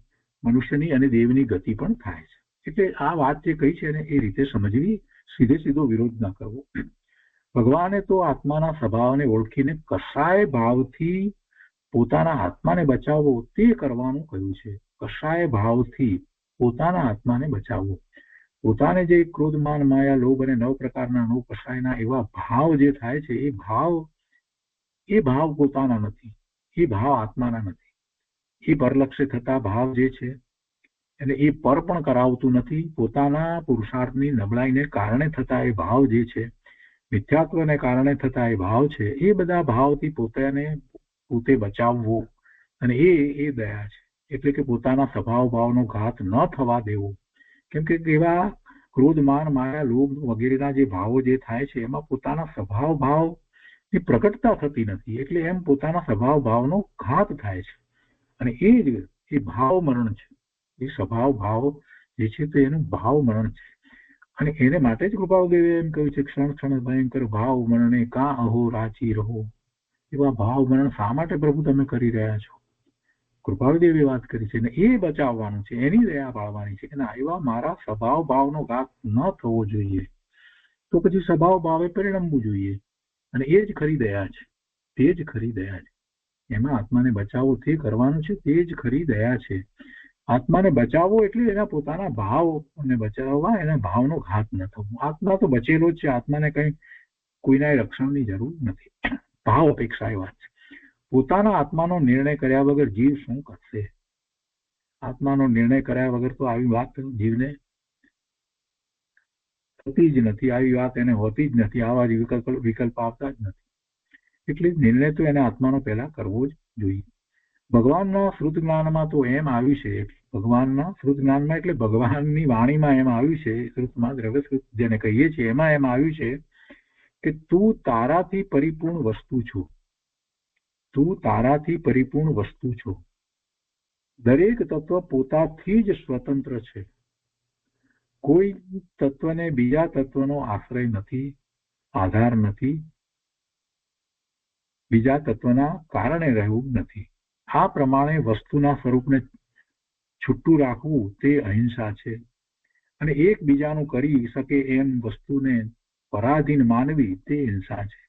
મનુષ્યની અને દેવની ગતિ પણ થાય છે. એટલે આ વાત જે કહી છે ને એ રીતે સમજવી, સીધો વિરોધ ના કરવો. ભગવાને તો આત્માના સ્વભાવને ઓળખીને કસાય ભાવથી પોતાના આત્માને બચાવવો તે કરવાનું કહ્યું છે. કસાય ભાવથી પોતાના આત્માને બચાવવો. પોતાને જે ક્રોધ, માન, માયા, લોભ અને 9 પ્રકારના 9 કસાયના એવા ભાવ જે થાય છે એ ભાવ પોતાના નથી, એ ભાવ આત્માના નથી. એ પરલક્ષે થતા ભાવ જે છે એટલે એ પર પણ કરાવતું નથી. પોતાના પુરુષાર્થની નબળાઈને કારણે થતા એ ભાવ જે છે, મિથ્યાત્વને કારણે થતા એ ભાવ છે, એ બધા ભાવથી પોતે બચાવવો. અને એ દયા છે. એટલે કે પોતાના સ્વભાવ ભાવનો ઘાત ન થવા દેવો કેમ કે એવા ક્રોધ, માન, માયા, લોભ વગેરેના જે ભાવો જે થાય છે એમાં પોતાના સ્વભાવ ભાવ ની પ્રકટતા થતી નથી, એટલે એમ પોતાના સ્વભાવ ભાવનો ઘાત થાય છે. અને એ જ એ ભાવ મરણ છે. એ સ્વભાવ ભાવ જે છે તો એનું ભાવ મરણ છે. અને એને માટે જ કૃપાળુદેવે એમ કહ્યું છે, ક્ષણ ક્ષણ ભયંકર ભાવ મરણે કાં અહો રાચી રહો. એવા ભાવ મરણ શા માટે પ્રભુ તમે કરી રહ્યા છો? કૃપાળુદેવે વાત કરી છે ને એ બચાવવાનું છે, એની દયા પાળવાની છે કે ના, એવા મારા સ્વભાવ ભાવનો ઘાત ન થવો જોઈએ. તો પછી સ્વભાવ ભાવે પરિણમવું જોઈએ. અને એ જ ખરી દયા છે, તે જ ખરી દયા છે. એમાં આત્માને બચાવો તે કરવાનું છે, તે જ ખરી દયા છે. આત્માને બચાવવો એટલે એના પોતાના ભાવને બચાવવા, એના ભાવનો ઘાત ન થવો. આત્મા તો બચેલો જ છે, આત્માને કઈ કોઈના રક્ષણની જરૂર નથી. ભાવ અપેક્ષા એ વાત છે. પોતાના આત્માનો નિર્ણય કર્યા વગર જીવ શું કરશે? આત્માનો નિર્ણય કર્યા વગર તો આવી વાત જીવને થતી જ નથી, આવી વાત એને હોતી જ નથી, આવા જ વિકલ્પ આવતા જ નથી. એટલે નિર્ણય તો એને આત્માનો પહેલા કરવો જ જોઈએ. ભગવાનના શ્રુત જ્ઞાનમાં તો એમ આવ્યું છે, ભગવાનના શ્રુત જ્ઞાનમાં એટલે ભગવાનની વાણીમાં એમ આવ્યું છે, શ્રુતમાં દ્રવ્યશ્રુત જેને કહીએ છીએ એમાં એમ આવ્યું છે કે તું તારાથી પરિપૂર્ણ વસ્તુ છો. તું તારાથી પરિપૂર્ણ વસ્તુ છો. દરેક તત્વ પોતાથી જ સ્વતંત્ર છે. કોઈ તત્વને બીજા તત્વનો આશ્રય નથી, આધાર નથી, બીજા તત્વના કારણે રહેવું નથી. આ પ્રમાણે વસ્તુના સ્વરૂપને છૂટું રાખવું તે અહિંસા છે. અને એકબીજાનું કરી શકે એમ વસ્તુને પરાધીન માનવી તે હિંસા છે.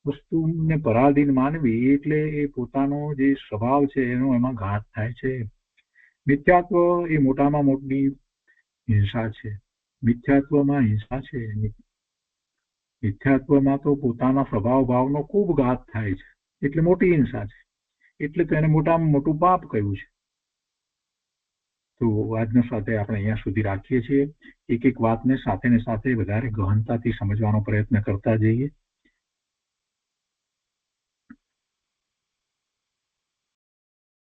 વસ્તુને પરાધીન માનવી એટલે એ પોતાનો જે સ્વભાવ છે એનો એમાં ઘાત થાય છે. મિથ્યાત્વ એ મોટામાં મોટી હિંસા છે. મિથ્યાત્વમાં હિંસા છે. મિથ્યાત્વમાં તો પોતાના સ્વભાવ ભાવનો ખૂબ ઘાત થાય છે, એટલે મોટી હિંસા છે. એટલે તો એને મોટામાં મોટું પાપ કહ્યું છે. તો આજના સાથે આપણે અહીંયા સુધી રાખીએ છીએ. એક એક વાતને સાથે ને સાથે વધારે ગહનતાથી સમજવાનો પ્રયત્ન કરતા જઈએ.